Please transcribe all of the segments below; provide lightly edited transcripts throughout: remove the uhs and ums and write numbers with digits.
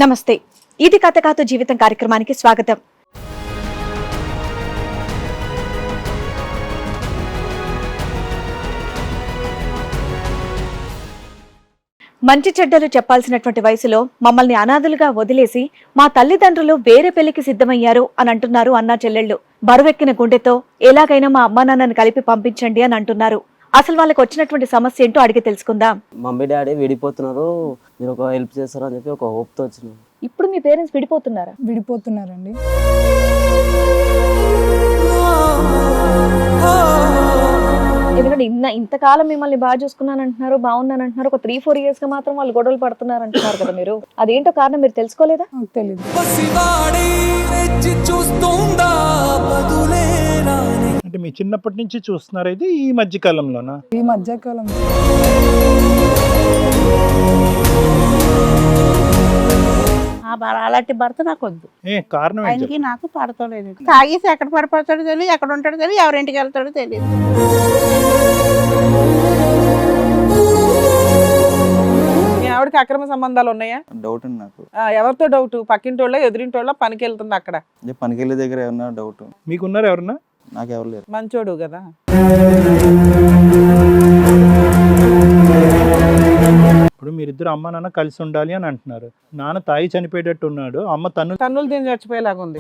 నమస్తే, ఇది కథ కాదు జీవితం కార్యక్రమానికి స్వాగతం. మంచి చెడ్డలు చెప్పాల్సినటువంటి వయసులో మమ్మల్ని అనాథలుగా వదిలేసి మా తల్లిదండ్రులు వేరే పెళ్లికి సిద్ధమయ్యారు అని అంటున్నారు అన్నా చెల్లెళ్ళు. బరువెక్కిన గుండెతో ఎలాగైనా మా అమ్మా నాన్నని కలిపి పంపించండి అని అంటున్నారు. అసలు వాళ్ళకి వచ్చినటువంటి సమస్య ఏంటో అడిగి తెలుసుకుందాం. మమ్మీ డాడీ విడిపోతున్నారు, మీరు ఒక హెల్ప్ చేస్తారు అని చెప్పి ఒక హోప్తో వచ్చినాం. ఇప్పుడు మీ పేరెంట్స్ విడిపోతున్నారా? విడిపోతున్నారండి. ఎందుకంటే ఇంతకాలం మిమ్మల్ని బాగా చూసుకున్నాను అంటున్నారు, బాగున్నాను అంటున్నారు. ఒక 3-4 years గా మాత్రం వాళ్ళు గొడవలు పడుతున్నారు అంటున్నారు కదా మీరు. అదేంటో కారణం మీరు తెలుసుకోలేదా? నాకు తెలియదు. అంటే మీ చిన్నప్పటి నుంచి చూస్తున్నారు, ఇది ఈ మధ్య కాలంలోనా? ఈ మధ్యకాలం అలాంటి భర్త నాకు వద్దు. కారణం ఏంటి? ఆయనకి నాకు పడతలేదు. తాగేసి ఎక్కడ పడిపోతాడో తెలియదు, ఎక్కడ ఉంటాడో తెలియదు, ఎవరింటికి వెళ్తాడో తెలియదు. మీ ఆవిడకి అక్రమ సంబంధాలు ఉన్నాయా? డౌట్ అండి నాకు. ఎవరితో డౌట్? పక్కింటోళ్ళ ఎదురింటోళ్ళ పనికి వెళ్తుంది అక్కడ? పనికి వెళ్ళే దగ్గర ఏమన్నా డౌట్? మీకున్నారు ఎవరన్నా? నాకు ఎవరు లేరు. మంచోడు కదా. ఇప్పుడు మీరిద్దరు అమ్మ నాన్న కలిసి ఉండాలి అని అంటున్నారు. నాన్న తాయి చనిపోయేటట్టు ఉన్నాడు, అమ్మ తన్నులు తిని చచ్చిపోయేలాగా ఉంది.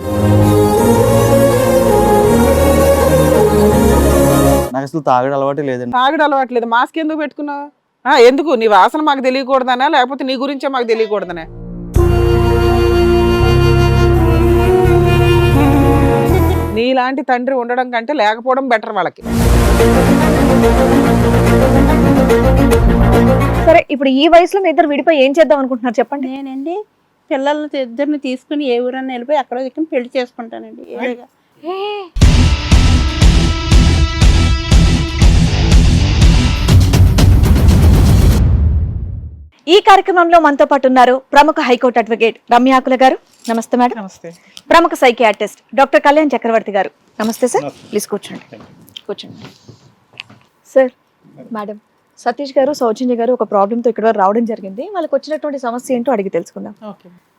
నాకు అసలు తాగడం అలవాటే లేదండి. తాగడం అలవాట్లేదు. మాస్క్ ఎందుకు పెట్టుకున్నావు? ఎందుకు? నీ వాసన మాకు తెలియకూడదనా, లేకపోతే నీ గురించే మాకు తెలియకూడదనే? నీలాంటి తండ్రి ఉండడం కంటే లేకపోవడం బెటర్ వాళ్ళకి. సరే, ఇప్పుడు ఈ వయసులో మీ ఇద్దరు విడిపోయి ఏం చేద్దాం అనుకుంటున్నారు చెప్పండి. నేనండి పిల్లల్ని ఇద్దరిని తీసుకుని ఏ ఊరన్నా వెళ్ళిపోయి అక్కడ దిక్కుని పెళ్లి చేసుకుంటానండి. ఏదైనా ఈ కార్యక్రమంలో మనతో పాటు ఉన్నారు ప్రముఖ హైకోర్టు అడ్వకేట్ రమ్యాకుల గారు. నమస్తే మేడం. నమస్తే. ప్రముఖ సైకియాట్రిస్ట్ డాక్టర్ కళ్యాణ్ చక్రవర్తి గారు. నమస్తే సార్. ప్లీజ్ కూర్చోండి. కూర్చోండి సార్. మేడం, సతీష్ గారు, సౌజన్య గారు ఒక ప్రాబ్లంతో ఇక్కడ వరకు రావడం జరిగింది. వాళ్ళకి వచ్చినటువంటి సమస్య ఏంటో అడిగి తెలుసుకుందాం.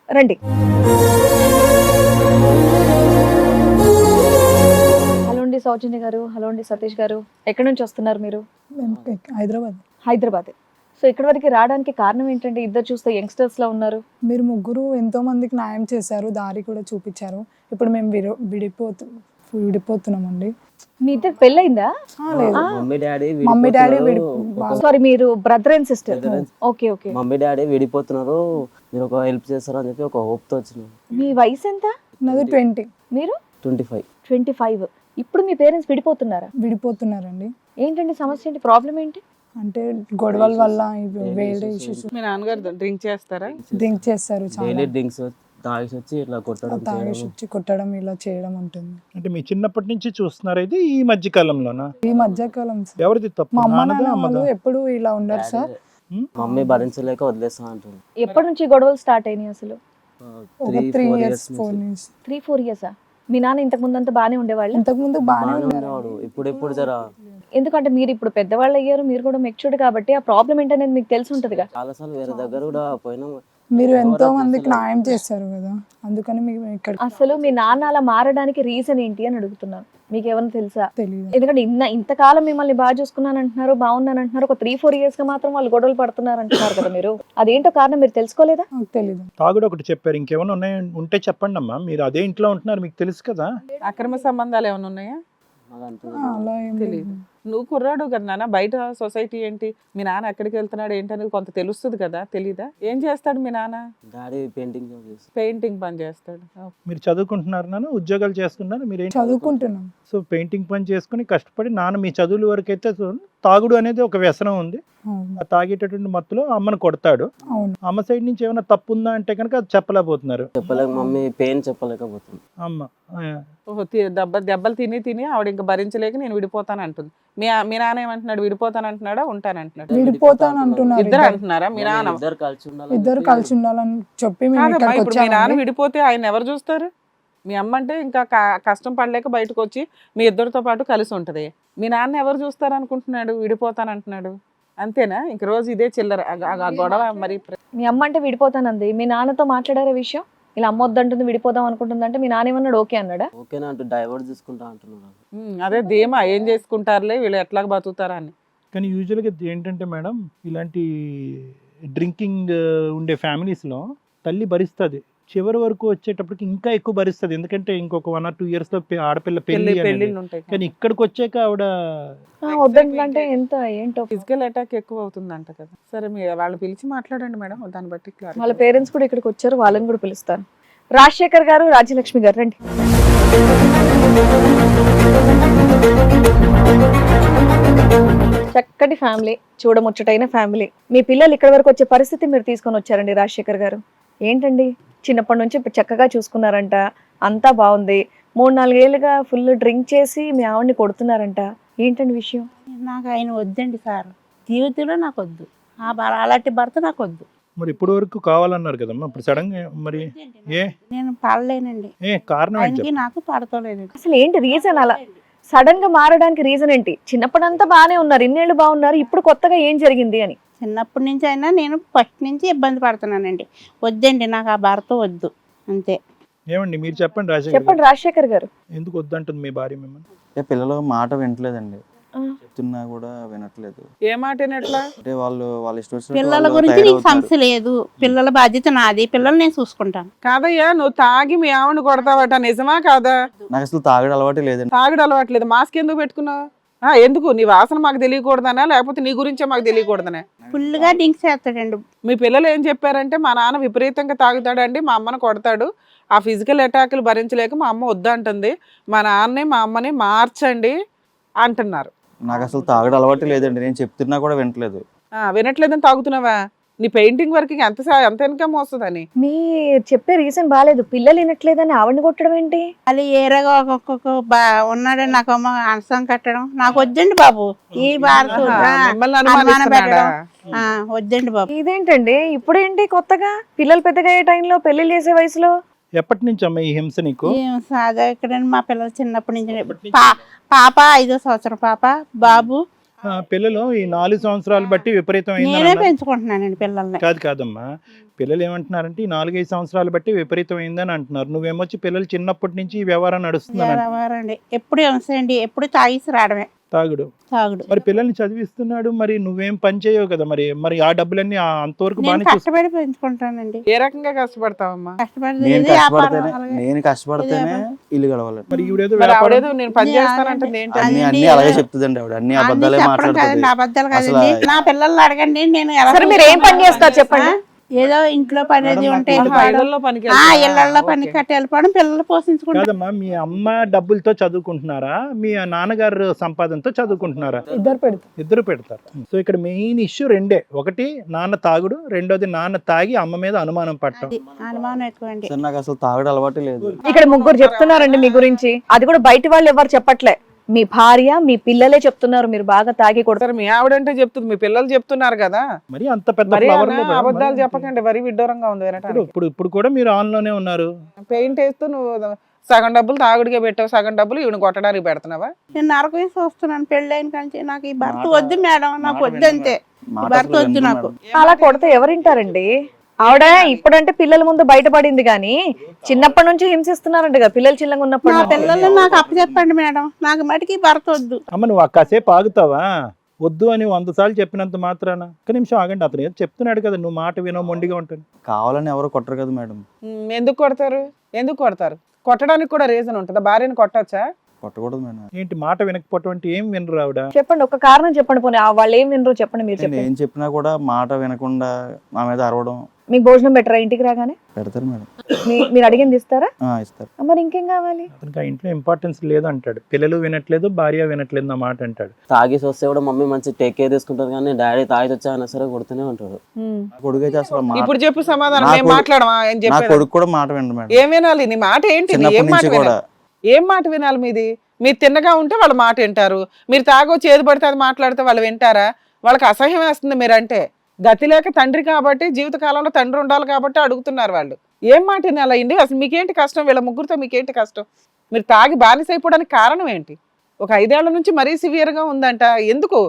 రండి. హలో అండి సౌజన్య గారు. హలో అండి సతీష్ గారు. ఎక్కడి నుంచి వస్తున్నారు మీరు? హైదరాబాద్. సో ఇక్కడ వరకు రావడానికి కారణం ఏంటంటే ఇద్దరు చూస్తే యంగ్స్టర్స్ లో ఉన్నారు. మీరు ముగ్గురు ఎంతో మందికి న్యాయం చేశారు, దారి కూడా చూపించారు. ఇప్పుడు మేము విడిపోతున్నామండి. మీ ఇద్దరు పెళ్ళయిందా? మమ్మీ డాడీ సారీ, మీరు brother and sister. Okay okay. Mummy daddy విడిపోతున్నారు, మీరు ఒక హెల్ప్ చేస్తారు అని చెప్పి ఒక హోప్తో వచ్చినాం. మీ వయసు ఎంత? నాది 20. మీరు 25. ఇప్పుడు మీ పేరెంట్స్ విడిపోతున్నారండి. ఏంటండి సమస్య ఏంటి? ప్రాబ్లం ఏంటి? అంటే గొడవల వల్ల వేరే ఇష్యూస్. మీ నాన్నగారు డ్రింక్ చేస్తారా? డ్రింక్ చేస్తారు, చాలా డ్రింక్స్ తాగేసి వచ్చి ఇట్లా తాగేసి వచ్చి కొట్టడం ఇలా చేయడం ఉంటుంది. అంటే మీ చిన్నప్పటి నుంచి చూస్తున్నారు, ఇది ఈ మధ్య కాలంలోనా? ఈ మధ్యకాలం సార్. ఎవరిది తప్పు? మా అమ్మ నాన్న వాళ్ళు ఎప్పుడు ఇలా ఉండరు సార్. మమ్మీ భరించలేక వదిలేస్తా అంటుంది. ఎప్పటి నుంచి గొడవలు స్టార్ట్ అయినాయి అసలు? ఒక 3 years 4 years. 3-4 years. మీ నాన్న ఇంతకు ముందు అంతా బానే ఉండేవాళ్ళు? ఇంతకు ముందు బాగానే ఉండేవాడు, ఇప్పుడు జరా. ఎందుకంటే మీరు ఇప్పుడు పెద్దవాళ్ళు అయ్యారు, మీరు కూడా మెచ్యూర్డ్ కాబట్టి ఆ ప్రాబ్లం ఏంటనేది మీకు తెలిసి ఉంటదిగా. చాలా సార్లు వేరే దగ్గర కూడా పోయినా. మీరు ఎంతో మందికి న్యాయం చేస్తారు కదా, అందుకని మీకు ఇక్కడ. అసలు మీ నాన్న అలా మారడానికి రీజన్ ఏంటి అని అడుగుతున్నాను. మీకు ఏమైనా తెలుసా? తెలియదు. ఎందుకంటే ఇంతకాలం మిమ్మల్ని బాగా చూసుకున్నాను అంటున్నారు, బాగున్నాను అంటున్నారు. ఒక 3-4 years గా మాత్రం వాళ్ళు గొడవలు పడుతున్నారు అంటున్నారు కదా మీరు. అదేంటో కారణం మీరు తెలుసుకోలేదా? నాకు తెలియదు. తాగుడు ఒకటి చెప్పారు, ఇంకేమైనా ఉంటే చెప్పండి అమ్మా. మీరు అదే ఇంట్లో ఉంటున్నారు, మీకు తెలుసు కదా. అక్రమ సంబంధాలు ఏమైనా ఉన్నాయా? అలా ఏం తెలియదు. నువ్వు కుర్రాడు కదా నాన్న, బయట సొసైటీ ఏంటి, మీ నాన్న ఎక్కడికి వెళ్తున్నాడు ఏంటి అనేది కొంత తెలుస్తుంది కదా. తెలీదా? ఏం చేస్తాడు మీ నాన్న? డాడీ పెయింటింగ్ పని చేస్తాడు. మీరు చదువుకుంటున్నారు నాన్న, ఉద్యోగాలు చేస్తున్నారు, మీరు చదువుకుంటున్నాం. సో పెయింటింగ్ పని చేసుకుని కష్టపడి నాన్న మీ చదువుల వరకు అయితే తాగుడు అనేది ఒక వ్యసనం ఉంది. ఆ తాగేటటువంటి మత్తులో అమ్మను కొడతాడు. అమ్మ సైడ్ నుంచి ఏమైనా తప్పు ఉందా అంటే కనుక అది చెప్పలేకపోతున్నారు. మమ్మీ పెయిన్ చెప్పలేకపోతుంది. అమ్మ దెబ్బలు తిని ఆవిడ ఇంకా భరించలేక నేను విడిపోతాను అంటుంది. మీ నాన్న ఏమంటున్నాడు? విడిపోతాను అంటున్నాడా, ఉంటానంటున్నాడు? విడిపోతాను అంటున్నారు. ఇద్దరు అంటున్నారా? మీ నాన్న ఇద్దరు కలిసి ఉండాలని చెప్పి ఇప్పుడు మీ నాన్న విడిపోతే ఆయన ఎవరు చూస్తారు? మీ అమ్మ అంటే ఇంకా కష్టం పడలేక బయటకు వచ్చి మీ ఇద్దరితో పాటు కలిసి ఉంటది. మీ నాన్న ఎవరు చూస్తారు అనుకుంటున్నాడు? విడిపోతాను అంటున్నాడు, అంతేనా? ఇంక రోజు ఇదే చిల్లర గొడవ. మరి మీ అమ్మ అంటే విడిపోతానంది, మీ నాన్నతో మాట్లాడారా విషయం? ఇలా అమ్మ వద్దంటుంది విడిపోదాం అనుకుంటుంది అంటే మీ నాన్న ఏమన్నాడు? ఓకే అన్నాడా? ఓకేనా అంటూ డైవర్ట్ తీసుకుంటా అంటున్నాడు. అదే ధీమా, ఏం చేసుకుంటారులే వీళ్ళు ఎట్లా బతుకుతారా అని. కానీ యూజువల్గా ఏంటంటే మేడం, ఇలాంటి డ్రింకింగ్ ఉండే ఫ్యామిలీస్లో తల్లి భరిస్తుంది, చివరి వరకు వచ్చేటప్పటికి ఇంకా ఎక్కువ భరిస్తుంది. ఎందుకంటే ఇంకొక 1 or 2 years లో ఆడపిల్ల పెళ్లి అనేది. పెళ్ళిళ్ళు ఉంటాయి. కానీ ఇక్కడికి వచ్చాక ఆవిడ వద్దంటే ఎంత ఏంటో ఫిజికల్ అటాక్ ఎక్కువ అవుతుందంట కదా. సరే మీరు వాళ్ళు పిలిచి మాట్లాడండి మేడం, దాన్ని బట్టి clarity. వాళ్ళ పేరెంట్స్ కూడా ఇక్కడికి వచ్చారు, వాళ్ళని కూడా పిలుస్తాను. రాజశేఖర్ గారు, రాజ్యలక్ష్మి గారు రండి. చక్కటి ఫ్యామిలీ, చూడముచ్చటైన ఫ్యామిలీ. మీ పిల్లలు ఇక్కడ వరకు వచ్చే పరిస్థితి మీరు తీసుకొని వచ్చారండి రాజశేఖర్ గారు. ఏంటండి, చిన్నప్పటి నుంచి చక్కగా చూసుకున్నారంట, అంతా బాగుంది. 3-4 ఏళ్ళుగా ఫుల్ డ్రింక్ చేసి మీ ఆవిడ్ని కొడుతున్నారంట, ఏంటండి విషయం? నాకు ఆయన వద్దండి సార్, జీవితంలో నాకు వద్దు. అలాంటి భర్త నాకు వద్దు. మరి ఇప్పటి వరకు కావాలన్నారు కదమ్మా, ఇప్పుడు సడన్ గా మరి ఏ నేను పడలేనండి, కారణం ఏంటి ఆయనకి నాకు పడతలేదండి. అసలు ఏంటి రీజన్? అలా సడన్ గా మారడానికి రీజన్ ఏంటి? చిన్నప్పుడంతా బాగానే ఉన్నారు, ఇన్నేళ్ళు బాగున్నారు, ఇప్పుడు కొత్తగా ఏం జరిగింది అని? చిన్నప్పటి నుంచి అయినా నేను ఫస్ట్ నుంచి ఇబ్బంది పడుతున్నానండి. వద్దండి, నాకు ఆ భర్త వద్దు, అంతే. ఏమండి మీరు చెప్పండి రాజశేఖర్ చెప్పండి రాజశేఖర్ గారు. ఎందుకు వద్దంటుంది మీ భార్య మిమ్మల్ని? పిల్లలు మాట వినట్లేదండి, చెప్తున్నా కూడా వినట్లేదు. ఏ మాట ఎట్లా? అంటే వాళ్ళ ఇష్టం వచ్చినట్టు పిల్లల వాళ్ళు గురించి నీకు తయారవుతున్నారు. సమస్య లేదు, పిల్లల బాధ్యత నాది, పిల్లలు నేను చూసుకుంటాను. కాదయ్యా, నువ్వు తాగి మీ ఆవిడ కొడతావట, నిజమా కాదా? నాకు అసలు తాగడం అలవాటే లేదండి. తాగడం అలవాట్లేదు, మాస్క్ ఎందుకు పెట్టుకున్నావు? ఎందుకు? నీ వాసన మాకు తెలియకూడదనా, లేకపోతే నీ గురించే మాకు తెలియకూడదనే? ఫుల్గా డ్రింక్స్ చేస్తాడండి. మీ పిల్లలు ఏం చెప్పారంటే, మా నాన్న విపరీతంగా తాగుతాడండి, మా అమ్మను కొడతాడు, ఆ ఫిజికల్ అటాక్లు భరించలేక మా అమ్మ వద్దంటుంది, మా నాన్నని మా అమ్మని మార్చండి అంటున్నారు. నాకు అసలు తాగడం అలవాటే లేదండి, నేను చెప్తున్నా కూడా వినట్లేదు. వినట్లేదని తాగుతున్నావా? నీ పెయింటింగ్ వర్క్ ఎంత ఇన్కమ్ వస్తుందని? మీ చెప్పే రీజన్ బాగాలేదు, పిల్లలు వినట్లేదని ఆవిడని కొట్టడం ఏంటి? అది ఏరగా ఒక్కొక్క ఉన్నాడని నాకు అమ్మ అనసం కట్టడం నాకు వద్దండి బాబు. ఈ భారత మిమ్మల్ని అనుమానం అనుమానిస్తున్నాడా? పెట్టడం వద్దండి బాబు. ఇదేంటండి ఇప్పుడేంటి కొత్తగా? పిల్లలు పెద్దగా అయ్యే టైంలో, పెళ్లి చేసే వయసులో? ఎప్పటి నుంచి అమ్మ ఈ హింస నీకు? సాదా ఇక్కడ మా పిల్లలు చిన్నప్పటి నుంచి పాప 5వ సంవత్సరం పాప, బాబు. పిల్లలు ఈ 4 సంవత్సరాలు బట్టి విపరీతం నేనే పెంచుకుంటున్నానండి పిల్లల్ని. కాదమ్మా, పిల్లలు ఏమంటున్నారంటే ఈ 4-5 సంవత్సరాలు బట్టి విపరీతం అయిందని అంటున్నారు. నువ్వేమొచ్చి పిల్లలు చిన్నప్పటి నుంచి ఈ వ్యవహారం నడుస్తుందని. ఎప్పుడు హింసండి, ఎప్పుడు తాగేసి రావడమే, తాగుడు. మరి పిల్లల్ని చదివిస్తున్నాడు, మరి నువ్వేం పని చేయవు కదా, మరి ఆ డబ్బులన్నీ అంతవరకు నేను బాగా కష్టపడి పెంచుకుంటానండి. ఏ రకంగా కష్టపడతావమ్మా? నేను కష్టపడితేనే ఇల్లు గడవాలండి. మరి ఈవిడేదో మరి ఆవిడేదో నేను పని చేస్తానంటుంది ఏంటి? అన్ని అలాగే చెప్తుందండి ఆవిడ, అన్ని అబద్ధాలే మాట్లాడుతుంది. అబద్ధాలు కదండి. నా పిల్లల్ని అడగండి, నేను ఎలా సరే మీరు ఏం పని చేస్తారు చెప్పండి? ఏదో ఇంట్లో పని అది ఉంటే ఇళ్ళల్లో పనికి ఇళ్లలో పని కట్టి వెళ్ళిపోవడం, పిల్లలు పోషించుకుంటారు. కాదమ్మా, మీ అమ్మ డబ్బులతో చదువుకుంటున్నారా, మీ నాన్నగారు సంపాదనతో చదువుకుంటున్నారా? ఇద్దరు పెడతారు. సో ఇక్కడ మెయిన్ ఇష్యూ రెండే, ఒకటి నాన్న తాగుడు, రెండోది నాన్న తాగి అమ్మ మీద అనుమానం పట్టడం. అనుమానం ఎక్కువ అండి. సార్ నాకు అసలు తాగడం అలవాటే లేదు. ఇక్కడ ముగ్గురు చెప్తున్నారండి మీ గురించి, అది కూడా బయట వాళ్ళు ఎవరు చెప్పట్లే, మీ భార్య మీ పిల్లలే చెప్తున్నారు మీరు బాగా తాగి కొడతారు. మీ ఆవిడంటే చెప్తుంది, మీ పిల్లలు చెప్తున్నారు కదా. మరి అంత పెద్ద మరి flower లో మేడం, అబద్ధాలు చెప్పకండి, వరి విడ్డూరంగా ఉంది వినటానికి. ఇప్పుడు కూడా మీరు ఆన్ లోనే ఉన్నారు. పెయింట్ వేస్తూ నువ్వు సగం డబ్బులు తాగుడికే పెట్టావు, సగం డబ్బులు ఈవిడ కొట్టడానికి పెడుతున్నావా? నేను నరకం చూస్తున్నాను పెళ్ళైన కానీ. నాకు ఈ భర్త వద్దు మేడం, నాకు వద్దు అంతే. ఈ భర్త వద్దు నాకు. అలా కొడితే ఎవరింటారండి? ఆవిడ ఇప్పుడంటే పిల్లల ముందు బయటపడింది కానీ చిన్నప్పటి నుంచి హింసిస్తున్నారంట కదా పిల్లలు చిన్నగా ఉన్నప్పుడు. నా పిల్లలు నాకు అప్పచెప్పండి మేడం, నాకు మటుకి భర్త వద్దు. అమ్మ నువ్వు కాసేపు ఆగుతావా? వద్దు అని 100 సార్లు చెప్పినంత మాత్రాన ఒక్క నిమిషం ఆగండి, అతను ఏదో చెప్తున్నాడు కదా, నువ్వు మాట వినో మొండిగా ఉంటుంది. కావాలని ఎవరు కొట్టరు కదా మేడం. ఎందుకు కొడతారు? ఎందుకు కొడతారు? కొట్టడానికి కూడా రీజన్ ఉంటుందా? భార్యను కొట్టచ్చా? కొట్టకూడదు మేడం. ఏంటి మాట వినకపోవటం అంటే ఏం వినరు ఆవిడ? చెప్పండి, ఒక కారణం చెప్పండి, పోనీ వాళ్ళు ఏం వినరు చెప్పండి, మీరు నేను చెప్పండి. ఏం చెప్పినా కూడా మాట వినకుండా నా మీద అరవడం. మీకు భోజనం పెట్టరా ఇంటికి రాగానే? పెడతారు మేడం. మీరు అడిగింది ఇస్తారా? ఇస్తారు. మరి ఇంకేం కావాలి? అతనికి ఆ ఇంట్లో ఇంపార్టెన్స్ లేదు అంటాడు, పిల్లలు వినట్లేదు, భార్య వినట్లేదు నా మాట అంటాడు. తాగేసి వస్తే కూడా మమ్మీ మంచి టేక్ కేర్ తీసుకుంటారు, కానీ డాడీ తాగి వచ్చా అయినా సరే కొడుతూనే ఉంటాడు. నా కొడుకు అయితే అసలు ఇప్పుడు చెప్పు సమాధానం. నా మేము కొడుకు- మాట్లాడమా? ఏం నా చెప్పారు? కొడుకు కూడా మాట వినడు మేడం. ఏం వినాలి? నీ మాట ఏంటి? ఏం చిన్నప్పటి మాట నుంచి కూడా. వినాలి? ఏం మాట వినాలి మీది? మీరు తిన్నగా ఉంటే వాళ్ళ మాట వింటారు, మీరు తాగొచ్చి ఏది పడితే అది మాట్లాడితే వాళ్ళు వింటారా? వాళ్ళకి అసహ్యం వేస్తుంది మీరంటే. గతి లేక తండ్రి కాబట్టి, జీవితకాలంలో తండ్రి ఉండాలి కాబట్టి అడుగుతున్నారు వాళ్ళు. ఏం మాట వినాలి అండి? అసలు మీకేంటి కష్టం? వీళ్ళ ముగ్గురితో మీకేంటి కష్టం? మీరు తాగి బానిస అయిపోవడానికి కారణం ఏంటి? ఒక 5 ఏళ్ల నుంచి మరీ సివియర్గా ఉందంట, ఎందుకు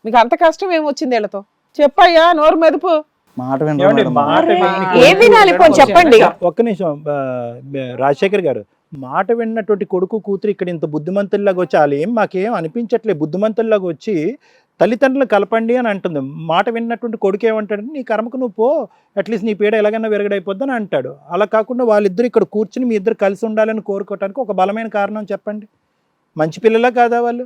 మీకు అంత కష్టం ఏమొచ్చింది వీళ్ళతో? చెప్పయ్యా, నోరు మెదుపు. మాట వినరు ఏమండి, మేడం. మాట వినని ఏం వినాలి పోనీ చెప్పండి. ఒక్క నిమిషం రాజశేఖర్ గారు, మాట విన్నటువంటి కొడుకు కూతురు ఇక్కడ ఇంత బుద్ధిమంతుల్లాగా వచ్చి వాళ్ళు ఏం మాకేం అనిపించట్లేదు, బుద్ధిమంతుల్లాగా వచ్చి తల్లిదండ్రులు కలపండి అని అంటుంది. మాట విన్నటువంటి కొడుకు ఏమంటాడంటే నీ కర్మకు నువ్వు పో, అట్లీస్ట్ నీ పీడ ఎలాగైనా విరగడైపోద్ది అని అంటాడు. అలా కాకుండా వాళ్ళిద్దరు ఇక్కడ కూర్చుని మీ ఇద్దరు కలిసి ఉండాలని కోరుకోవటానికి ఒక బలమైన కారణం చెప్పండి. మంచి పిల్లలా కాదా వాళ్ళు?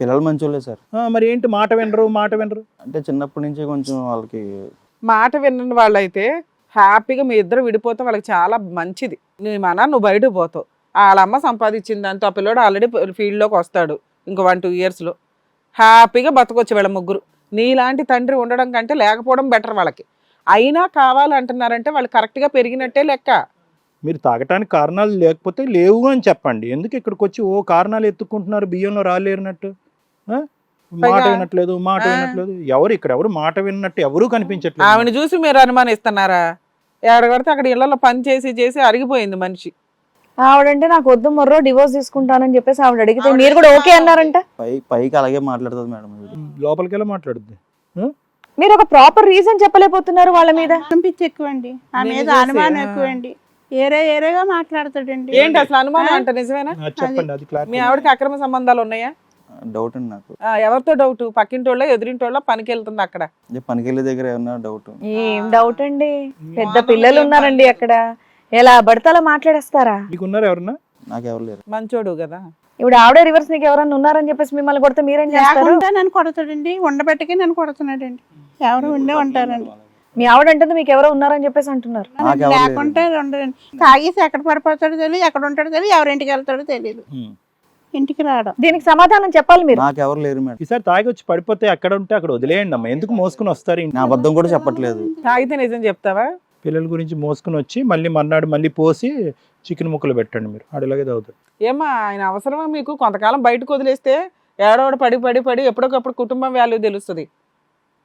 పిల్లలు మంచోళ్ళే సార్. మరి ఏంటి మాట వినరు? అంటే చిన్నప్పటి నుంచి కొంచెం వాళ్ళకి మాట వినని వాళ్ళైతే హ్యాపీగా మీ ఇద్దరు విడిపోతే వాళ్ళకి చాలా మంచిది. నువ్వు బయటకు పోతావు, వాళ్ళ అమ్మ సంపాదించింది దాంతో ఆ పిల్లోడు ఆల్రెడీ ఫీల్డ్లోకి వస్తాడు ఇంకో 1-2 yearsలో హ్యాపీగా బతకొచ్చు వీళ్ళ ముగ్గురు. నీలాంటి తండ్రి ఉండడం కంటే లేకపోవడం బెటర్ వాళ్ళకి. అయినా కావాలంటున్నారంటే వాళ్ళు కరెక్ట్గా పెరిగినట్టే లెక్క. మీరు తాగటానికి కారణాలు లేకపోతే లేవు అని చెప్పండి. ఎందుకు ఇక్కడికి వచ్చి ఓ కారణాలు ఎత్తుకుంటున్నారు బియ్యంలో రాలేరినట్టు? మాట వినట్లేదు. ఎవరు మాట విన్నట్టు ఎవరూ కనిపించట్లేదు. ఆవిడ చూసి మీరు అనుమానిస్తున్నారా? ఎక్కడితే అక్కడ ఇళ్లలో పని చేసి అరిగిపోయింది మనిషి. ఆవిడంటే నాకు వద్దు మొర్రో డివోర్స్ తీసుకుంటానని చెప్పేసి ఆవిడ అడిగితే మీరు కూడా ఓకే అన్నారంట. పైకి అలాగే మాట్లాడుతుంది మేడం. లోపలికి వెళ్ళి మాట్లాడుద్ది. మీరు ఒక ప్రాపర్ రీజన్ చెప్పలేకపోతున్నారు వాళ్ళ మీద. పిచ్చి ఎక్కువండి, ఆ మీద అనుమానం ఎక్కువండి, ఏరేగా మాట్లాడతాడండి. ఏంటి అసలు అనుమానం అంటే నిజమేనా? చెప్పండి, అది మీ ఆవిడకి అక్రమ సంబంధాలు ఉన్నాయా? డౌట్ అండి నాకు. ఎవరితో డౌట్? పక్కింటోళ్ళ ఎదురింటోళ్ళ పనికి వెళ్తుంది అక్కడ? పనికి వెళ్ళే దగ్గర ఏమన్నా డౌట్? ఏం డౌట్ అండి, పెద్ద పిల్లలు ఉన్నారండి అక్కడ, ఎలా పడితే అలా మాట్లాడేస్తారా? మీకున్నారు ఎవరన్నా? నాకు ఎవరు లేరు. మంచోడు కదా. ఇప్పుడు ఆవిడే రివర్స్ నీకు ఎవరన్నా ఉన్నారని చెప్పేసి మిమ్మల్ని కొడితే మీరేం చేస్తారు? లేకుండా నన్ను కొడతాడండి, ఉండబెట్టకి నన్ను కొడుతున్నాడండి. ఎవరు ఉండే ఉంటారండి. మీ ఆవిడ అంటుంది మీకు ఎవరో ఉన్నారని చెప్పేసి అంటున్నారు. లేకుంటే ఉండడండి. తాగేసి ఎక్కడ పడిపోతాడో తెలియదు, ఎక్కడ ఉంటాడో తెలియదు, ఎవరింటికి వెళ్తాడో తెలియదు, ఇంటికి రావడం. దీనికి సమాధానం చెప్పాలి మీరు. నాకు ఎవరు లేరు మేడం. ఈసారి తాగి వచ్చి పడిపోతే ఎక్కడ ఉంటే అక్కడ వదిలేయండి అమ్మా, ఎందుకు మోసుకుని వస్తారు? నా అబద్ధం కూడా చెప్పట్లేదు. తాగితే నిజం చెప్తావా? పిల్లల గురించి మోసుకుని వచ్చి మళ్ళీ మర్నాడు మళ్ళీ పోసి చికెన్ ముక్కలు పెట్టండి మీరు, ఆడలాగే తాగుతారు. ఏమా ఆయన అవసరమా మీకు? కొంతకాలం బయటకు వదిలేస్తే ఏడోడ పడి ఎప్పటికప్పుడు కుటుంబం వాల్యూ తెలుస్తుంది.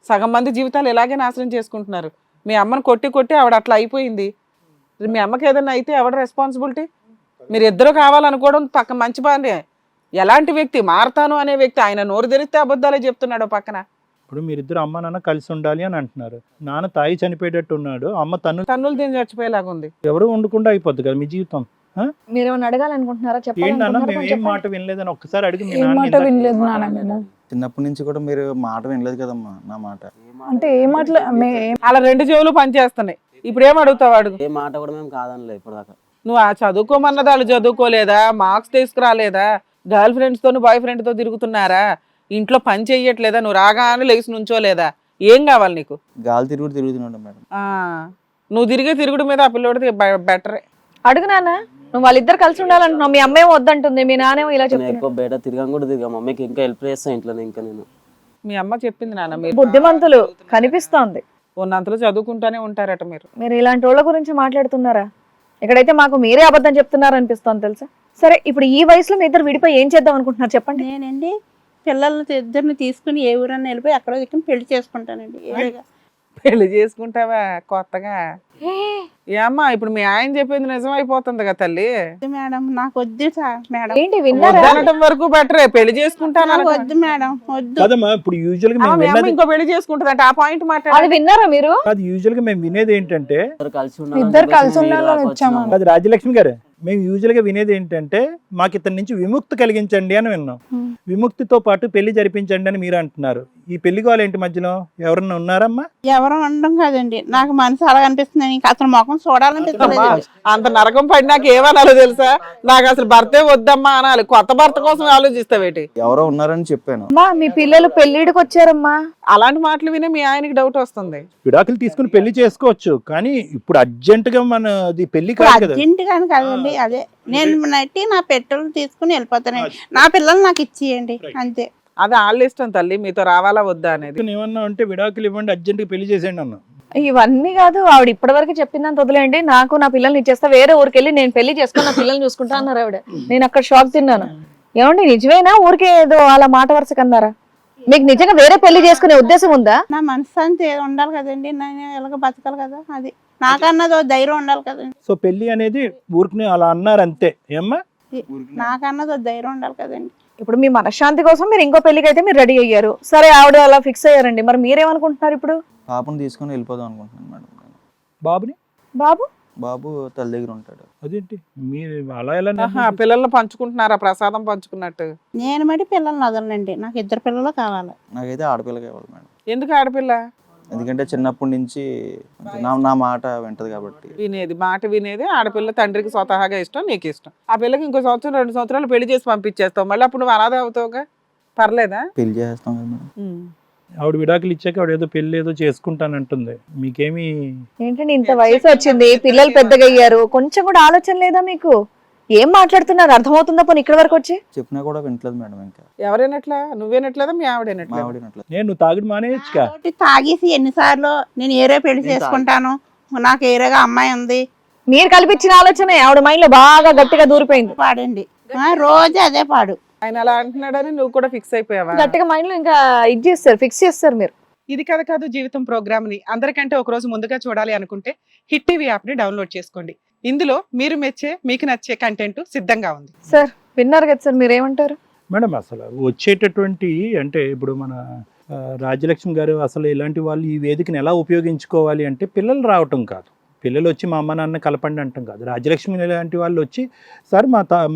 సగం మంది జీవితాలు ఇలాగే నాశనం చేసుకుంటున్నారు. మీ అమ్మని కొట్టి ఆవిడ అట్లా అయిపోయింది. మీ అమ్మకి ఏదైనా అయితే ఎవడ రెస్పాన్సిబిలిటీ? మీరు ఇద్దరు కావాలనుకోవడం పక్క మంచి పని. ఎలాంటి వ్యక్తి? మారతాను అనే వ్యక్తి. ఆయన నోరు తెరిస్తే అబద్ధాలే చెప్తున్నాడు పక్కన. ఇప్పుడు మీరిద్దరు అమ్మ నాన్న కలిసి ఉండాలి అని అంటున్నారు. నాన్న తాగి చనిపోయేటట్టు ఉన్నాడు, అమ్మ తన్నులు తిని చచ్చిపోయేలాగా ఉంది. ఎవరు ఉండకుండా అయిపోద్ది కదా మీ జీవితం. మీరేమన్నా అడగాలనుకుంటున్నారా? ఏంటి నాన్న మేము ఏం మాట వినలేదని ఒక్కసారి అడిగి మీ ఏం నాన్న మాట వినలేదు నాన్న మేము. చిన్నప్పటి నుంచి కూడా మీరు మాట వినలేదు కదమ్మా నా మాట. అంటే ఏ మాటలు అలా 2 చెవులు పనిచేస్తున్నాయి. ఇప్పుడు ఏం అడుగుతావు? అడుగు. ఏ మాట కూడా మేము కాదనలేదు ఇప్పటిదాకా. నువ్వు ఆ చదువుకోమన్నది వాళ్ళు చదువుకోలేదా? మార్క్స్ తీసుకురాలేదా? గర్ల్ ఫ్రెండ్స్ తో బాయ్ ఫ్రెండ్ తో తిరుగుతున్నారా? ఇంట్లో పని చెయ్యట్లేదా? నువ్వు రాగానే లేచి నుంచోలేదా? ఏం కావాలి నీకు? గాలి తిరుగుతున్నాడు మేడం. నువ్వు తిరిగే తిరుగుడు మీద ఆ పిల్లోడితే బెటరే. అడుగు నాన్న, నువ్వు వాళ్ళిద్దరు కలిసి ఉండాలంటున్నావు, మీ అమ్మేమో వద్దంటుంది, మీ నానేమో ఇలా నేను చెప్తున్నా. ఎక్కువ బయట తిరగం కూడా తిరిగా, మమ్మీకి ఇంకా హెల్ప్ చేస్తాను ఇంట్లో ఇంకా నేను. మీ అమ్మ చెప్పింది నాన్న, మీరు బుద్ధిమంతులు కనిపిస్తోంది. ఉన్నంతలో చదువుకుంటానే ఉంటారట మీరు. మీరు ఇలాంటి వాళ్ళ గురించి మాట్లాడుతున్నారా? ఇక్కడైతే మాకు మీరే అబద్ధం చెప్తున్నారు అనిపిస్తోంది తెలుసా. సరే, ఇప్పుడు ఈ వయసులో మీ ఇద్దరు విడిపోయి ఏం చేద్దాం అనుకుంటున్నారు చెప్పండి. నేనండి పిల్లల్ని ఇద్దరిని తీసుకుని ఏ ఊరన్నా వెళ్ళిపోయి అక్కడ దిక్కుని పెళ్లి చేసుకుంటానండి. ఏడేగా పెళ్లి చేసుకుంటావా కొత్తగా? ఏమ్మా ఇప్పుడు మీ ఆయన చెప్పింది నిజమైపోతుంది కదా తల్లి. మేడం నాకు వద్దు మేడం. ఏంటి విన్నారా? వద్దనటం వరకు బెటరే. పెళ్లి చేసుకుంటాను నాకు వద్దు మేడం, వద్దు. కదమ్మా ఇప్పుడు యూజువల్ గా మేము మీ అమ్మ విన్నది ఇంకో పెళ్లి చేసుకుంటది ఆ పాయింట్ అది మాట్లాడాలి. విన్నారా మీరు? కాదు, యూజువల్ గా మేము వినేది ఏంటంటే ఇద్దరు కలిసి ఉండాలని వచ్చాము. అది రాజ్యలక్ష్మి గారు, మేము యూజువల్ గా వినేది ఏంటంటే మాకు ఇతని నుంచి విముక్తి కలిగించండి అని విన్నాం. విముక్తితో పాటు పెళ్లి జరిపించండి అని మీరు అంటున్నారు. ఈ పెళ్లి గోల ఏంటి మధ్యలో? ఎవరన్నా ఉన్నారమ్మా? ఎవరు ఉండడం కాదండి, నాకు మనసు అలా అనిపిస్తుంది. ఇంకా అతని ముఖం చూడాలనిపిస్తుంది. అంత నరకం పడినాక ఏమనాలో తెలుసా? నాకు అసలు భర్తే వద్దమ్మా అనాలి. కొత్త భర్త కోసం ఆలోచిస్తావేటి? ఎవరో ఉన్నారని చెప్పాను. అమ్మా, మీ పిల్లలు పెళ్లిడికి వచ్చారమ్మా. అలాంటి మాటలు వినే మీ ఆయనకి డౌట్ వస్తుంది. విడాకులు తీసుకుని పెళ్లి చేసుకోవచ్చు, కానీ ఇప్పుడు అర్జెంట్ గా మనది పెళ్లి కాదు కదా. అర్జెంట్ గాని కాదండి, అదే నేను నట్టి నా పెట్రోల్ తీసుకుని వెళ్ళిపోతానండి. నా పిల్లలు నాకు ఇచ్చేయండి అంతే. అది వాళ్ళ ఇష్టం తల్లి, మీతో రావాలా వద్దా అనేది. ఏమన్నా అంటే విడాకులు ఇవ్వండి, అర్జెంట్ గా పెళ్లి చేసేయండి అన్నా. ఇవన్నీ కాదు, ఆవిడ ఇప్పటి వరకు చెప్పిందని వదిలేండి. నాకు నా పిల్లల్ని ఇచ్చేస్తా, వేరే ఊరికి వెళ్ళి నేను పెళ్లి చేసుకుని నా పిల్లల్ని చూసుకుంటా అన్నారు ఆవిడ. నేను అక్కడ షాక్ తిన్నాను. ఏమండి నిజమేనా? ఊరికే ఏదో అలా మాట వరుస కన్నారా? మీకు నిజంగా వేరే పెళ్లి చేసుకునే ఉద్దేశం ఉందా? నా మనశ్శాంతి ఉండాలి కదండి, నేను ఎలాగ బతకాలి కదా, అది నాకన్నదో ధైర్యం ఉండాలి కదండి. సో పెళ్లి అనేది ఊరికి అలా అన్నారు అంతే. ఏమ్మా, నాకన్నదో ధైర్యం ఉండాలి కదండి. ఇప్పుడు మీ మనశ్శాంతి కోసం మీరు ఇంకో పెళ్లికి అయితే మీరు రెడీ అయ్యారు. సరే, ఆవిడ అలా ఫిక్స్ అయ్యారండి. మరి మీరేమనుకుంటున్నారు ఇప్పుడు? పాపను తీసుకొని వెళ్ళిపోదాం అనుకుంటున్నాను మేడం నేను. బాబుని బాబు బాబు తల్లి దగ్గర ఉంటాడు. అదేంటి మీరు అలా ఎలా ఆహా, పిల్లల్ని పంచుకుంటున్నారా ప్రసాదం పంచుకున్నట్టు? నేను మడి పిల్లల్ని వదలనండి, నాకు 2 పిల్లలు కావాలి. నాకైతే ఆడపిల్ల కావాలి మేడం. ఎందుకు ఆడపిల్ల? ఎందుకంటే చిన్నప్పటి నుంచి నా మాట వింటది కాబట్టి. మాట వినేది ఆడపిల్ల. తండ్రికి స్వతహాగా ఇష్టం, నీకు ఇష్టం. ఆ పిల్లకి ఇంకో సంవత్సరం 2 సంవత్సరాలు పెళ్లి చేసి పంపించేస్తావు, మళ్ళీ అప్పుడు నువ్వు అనాథ అవుతావుగా. పర్లేదా? పెళ్లి చేస్తాం కదా మేడం. ఆవిడ విడాకులు ఇచ్చాక ఆవిడ ఏదో పెళ్లి ఏదో చేసుకుంటానంటుంది. మీకేమి ఏంటండి ఇంత వయసు వచ్చింది, పిల్లలు పెద్దగా అయ్యారు, కొంచెం కూడా ఆలోచన లేదా మీకు? ఏం మాట్లాడుతున్నారు అర్థమవుతుందా పోనీ ఇక్కడ వరకు వచ్చి? చెప్పినా కూడా వింటలేదు మేడం. ఇంకా ఎవరైనట్లా? నువ్వేనట్లేదా? మీ మా ఆవిడేనట్లేదా? ఆవిడనట్లేదు. నేను తాగుడు మానేయచ్చుగా. నాతోటి తాగేసి ఎన్నిసార్లు నేను ఏరే పెళ్లి చేసుకుంటాను, నాకు ఏరేగా అమ్మాయి ఉంది మీరు కల్పించిన ఆలోచనే ఆవిడ మైండ్ లో బాగా గట్టిగా దూరిపోయింది. పాడండి, రోజు అదే పాడు. ఆయన అలా అంటున్నాడని నువ్వు కూడా ఫిక్స్ అయిపోయావా? గట్టిగా మైండ్ లో ఇంకా ఇది చేస్తారు, ఫిక్స్ చేస్తారు మీరు. ఇది కథ కాదు జీవితం ప్రోగ్రామ్ ని అందరికంటే ఒక రోజు ముందుగా చూడాలి అనుకుంటే హిట్ టీవీ యాప్ ని డౌన్లోడ్ చేసుకోండి. ఇందులో మీరు మెచ్చే, మీకు నచ్చే కంటెంట్ సిద్ధంగా ఉంది. సార్ విన్నారు కదా సార్, మీరేమంటారు? మేడం అసలు వచ్చేటటువంటి అంటే ఇప్పుడు మన రాజ్యలక్ష్మి గారు అసలు ఇలాంటి వాళ్ళు ఈ వేదికను ఎలా ఉపయోగించుకోవాలి అంటే పిల్లలు రావటం కాదు, పిల్లలు వచ్చి మా అమ్మ నాన్న కలపండి అంటాం కాదు. రాజ్యలక్ష్మి లాంటి వాళ్ళు వచ్చి సార్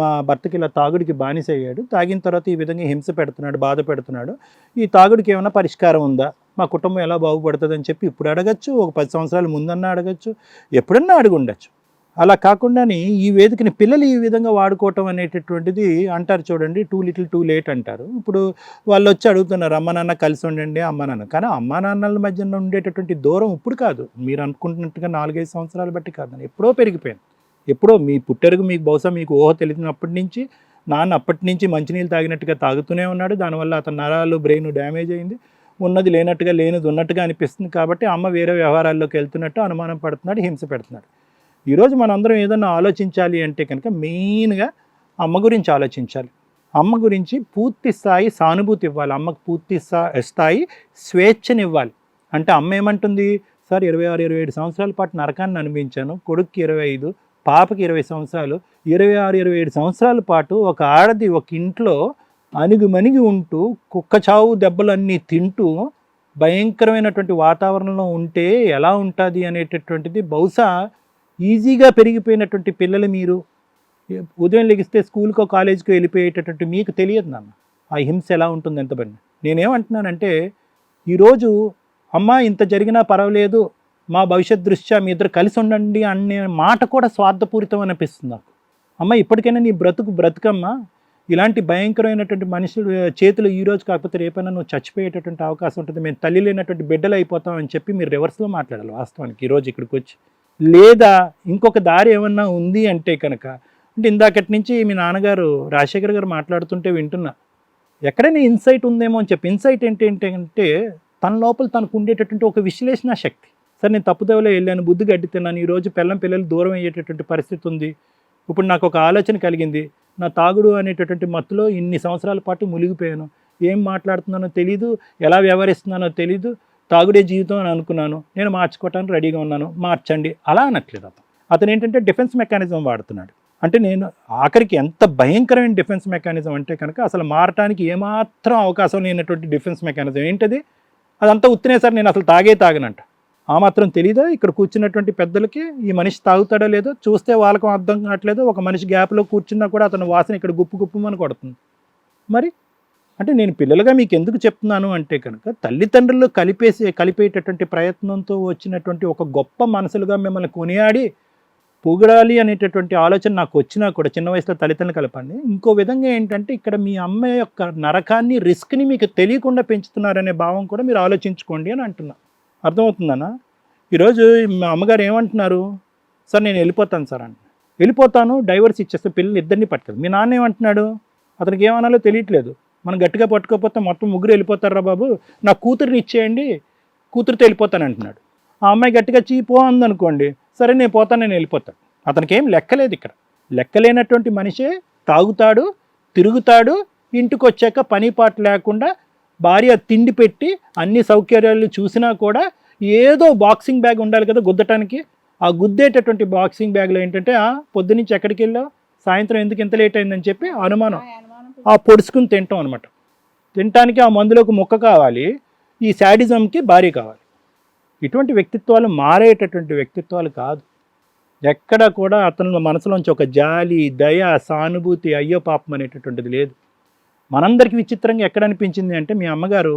మా భర్తకి ఇలా తాగుడికి బానిస అయ్యాడు, తాగిన తర్వాత ఈ విధంగా హింస పెడుతున్నాడు, బాధ పెడుతున్నాడు, ఈ తాగుడికి ఏమైనా పరిష్కారం ఉందా, మా కుటుంబం ఎలా బాగుపడుతుంది అని చెప్పి ఇప్పుడు అడగచ్చు, ఒక 10 సంవత్సరాల ముందన్నా అడగచ్చు, ఎప్పుడన్నా అడిగి ఉండొచ్చు. అలా కాకుండానే ఈ వేదికని పిల్లలు ఈ విధంగా వాడుకోవటం అనేటటువంటిది అంటారు చూడండి, టూ లిటిల్ టూ లేట్ అంటారు. ఇప్పుడు వాళ్ళు వచ్చి అడుగుతున్నారు అమ్మ నాన్న కలిసి ఉండండి అమ్మ నాన్న, కానీ అమ్మ నాన్నల మధ్యన ఉండేటటువంటి దూరం ఇప్పుడు కాదు, మీరు అనుకుంటున్నట్టుగా 4-5 సంవత్సరాలు బట్టి కాదు, ఎప్పుడో పెరిగిపోయింది. ఎప్పుడో మీ పుట్టెరుగు మీకు బహుశా మీకు ఊహ తెలిసినప్పటి నుంచి నాన్న అప్పటి నుంచి మంచినీళ్ళు తాగినట్టుగా తాగుతూనే ఉన్నాడు, దానివల్ల అతని నరాలు బ్రెయిన్ డ్యామేజ్ అయింది, ఉన్నది లేనట్టుగా లేనిది ఉన్నట్టుగా అనిపిస్తుంది. కాబట్టి అమ్మ వేరే వ్యవహారాల్లోకి వెళ్తున్నట్టు అనుమానం పడుతున్నాడు, హింస పెడుతున్నాడు. ఈరోజు మనందరం ఏదన్నా ఆలోచించాలి అంటే కనుక మెయిన్గా అమ్మ గురించి ఆలోచించాలి. అమ్మ గురించి పూర్తి స్థాయి సానుభూతి ఇవ్వాలి, అమ్మకు పూర్తి స్థాయి స్వేచ్ఛనివ్వాలి. అంటే అమ్మ ఏమంటుంది, సార్ 26-27 సంవత్సరాల పాటు నరకాన్ని అనిపించాను, కొడుక్కి 25, పాపకి 20 సంవత్సరాలు, 26-27 సంవత్సరాల పాటు ఒక ఆడది ఒక ఇంట్లో అణిగిమణిగి ఉంటూ కుక్క చావు దెబ్బలన్నీ తింటూ భయంకరమైనటువంటి వాతావరణంలో ఉంటే ఎలా ఉంటుంది అనేటటువంటిది బహుశా ఈజీగా పెరిగిపోయినటువంటి పిల్లలు మీరు ఉదయం లెగిస్తే స్కూల్కో కాలేజీకో వెళ్ళిపోయేటటువంటి మీకు తెలియదు నాన్న ఆ హింస ఎలా ఉంటుంది ఎంత పని. నేనేమంటున్నానంటే ఈరోజు అమ్మ ఇంత జరిగినా పర్వాలేదు, మా భవిష్యత్ దృష్ట్యా మీ ఇద్దరు కలిసి ఉండండి అనే మాట కూడా స్వార్థపూరితం అనిపిస్తుంది నాకు. అమ్మ ఇప్పటికైనా నీ బ్రతుకమ్మా, ఇలాంటి భయంకరమైనటువంటి మనుషులు చేతులు ఈ రోజు కాకపోతే రేపైనా నువ్వు చచ్చిపోయేటటువంటి అవకాశం ఉంటుంది, మేము తల్లి లేనటువంటి బిడ్డలు అయిపోతాం అని చెప్పి మీరు రివర్స్లో మాట్లాడాలి వాస్తవానికి ఈరోజు ఇక్కడికి వచ్చి. లేదా ఇంకొక దారి ఏమన్నా ఉంది అంటే కనుక, అంటే ఇందాకటి నుంచి మీ నాన్నగారు రాజశేఖర్ గారు మాట్లాడుతుంటే వింటున్నా, ఎక్కడైనా ఇన్సైట్ ఉందేమో అని చెప్పి. ఇన్సైట్ ఏంటంటే తన లోపల తనకు ఉండేటటువంటి ఒక విశ్లేషణ శక్తి. సరే నేను తప్పుదోవలో వెళ్ళాను, బుద్ధి గడ్డి తిన్నాను, ఈరోజు పిల్లలు దూరం అయ్యేటటువంటి పరిస్థితి ఉంది, ఇప్పుడు నాకు ఒక ఆలోచన కలిగింది, నా తాగుడు అనేటటువంటి మత్తులో ఇన్ని సంవత్సరాల పాటు మునిగిపోయాను, ఏం మాట్లాడుతున్నానో తెలీదు, ఎలా వ్యవహరిస్తున్నానో తెలీదు, తాగుడే జీవితం అని అనుకున్నాను, నేను మార్చుకోవటానికి రెడీగా ఉన్నాను, మార్చండి అలా అనట్లేదు. అతను ఏంటంటే డిఫెన్స్ మెకానిజం వాడుతున్నాడు. అంటే నేను ఆఖరికి ఎంత భయంకరమైన డిఫెన్స్ మెకానిజం అంటే కనుక అసలు మారటానికి ఏమాత్రం అవకాశం లేనటువంటి డిఫెన్స్ మెకానిజం ఏంటది, అదంతా ఉత్తినే సార్ నేను అసలు తాగనంట. ఆ మాత్రం తెలీదా ఇక్కడ కూర్చున్నటువంటి పెద్దలకి ఈ మనిషి తాగుతాడో లేదో చూస్తే వాళ్ళకు అర్థం కావట్లేదు, ఒక మనిషి గ్యాప్లో కూర్చున్నా కూడా అతను వాసన ఇక్కడ గుప్పుమని కొడుతుంది. మరి అంటే నేను పిల్లలుగా మీకు ఎందుకు చెప్తున్నాను అంటే కనుక తల్లిదండ్రులు కలిపేటటువంటి ప్రయత్నంతో వచ్చినటువంటి ఒక గొప్ప మనసులుగా మిమ్మల్ని కొనియాడి పొగడాలి అనేటటువంటి ఆలోచన నాకు వచ్చినా కూడా చిన్న వయసులో తల్లిదండ్రులు కలపండి. ఇంకో విధంగా ఏంటంటే ఇక్కడ మీ అమ్మ యొక్క నరకాన్ని రిస్క్ని మీకు తెలియకుండా పెంచుతున్నారనే భావం కూడా మీరు ఆలోచించుకోండి అని అంటున్నా. అర్థమవుతుందన్నా? ఈరోజు మా అమ్మగారు ఏమంటున్నారు, సార్ నేను వెళ్ళిపోతాను సార్ అని. వెళ్ళిపోతాను, డైవర్స్ ఇచ్చేస్తే పిల్లలు ఇద్దరిని పట్టుకోదు. మీ నాన్న ఏమంటున్నాడు, అతనికి ఏమనాలో తెలియట్లేదు, మనం గట్టిగా పట్టుకోకపోతే మొత్తం ముగ్గురు వెళ్ళిపోతారా బాబు, నా కూతురిని ఇచ్చేయండి, కూతురితో వెళ్ళిపోతాను అంటున్నాడు. ఆ అమ్మాయి గట్టిగా చీపో అందనుకోండి, సరే నేను పోతాను, నేను వెళ్ళిపోతాను. అతనికి ఏం లెక్కలేదు. ఇక్కడ లెక్కలేనటువంటి మనిషే తాగుతాడు, తిరుగుతాడు, ఇంటికి వచ్చాక పని పాట లేకుండా భార్య తిండి పెట్టి అన్ని సౌకర్యాలు చూసినా కూడా ఏదో బాక్సింగ్ బ్యాగ్ ఉండాలి కదా గుద్దటానికి, ఆ గుద్దేటటువంటి బాక్సింగ్ బ్యాగ్లో ఏంటంటే పొద్దునుంచి ఎక్కడికి వెళ్ళావు, సాయంత్రం ఎందుకు ఇంత లేట్ అయిందని చెప్పి అనుమానం, ఆ పొడుచుకుని తింటాం అనమాట. తినటానికి ఆ మందులోకి ముక్క కావాలి, ఈ శాడిజంకి భార్య కావాలి. ఇటువంటి వ్యక్తిత్వాలు మారేటటువంటి వ్యక్తిత్వాలు కాదు. ఎక్కడ కూడా అతని మనసులోంచి ఒక జాలి, దయ, సానుభూతి, అయ్యో పాపం అనేటటువంటిది లేదు. మనందరికీ విచిత్రంగా ఎక్కడ అనిపించింది అంటే, మీ అమ్మగారు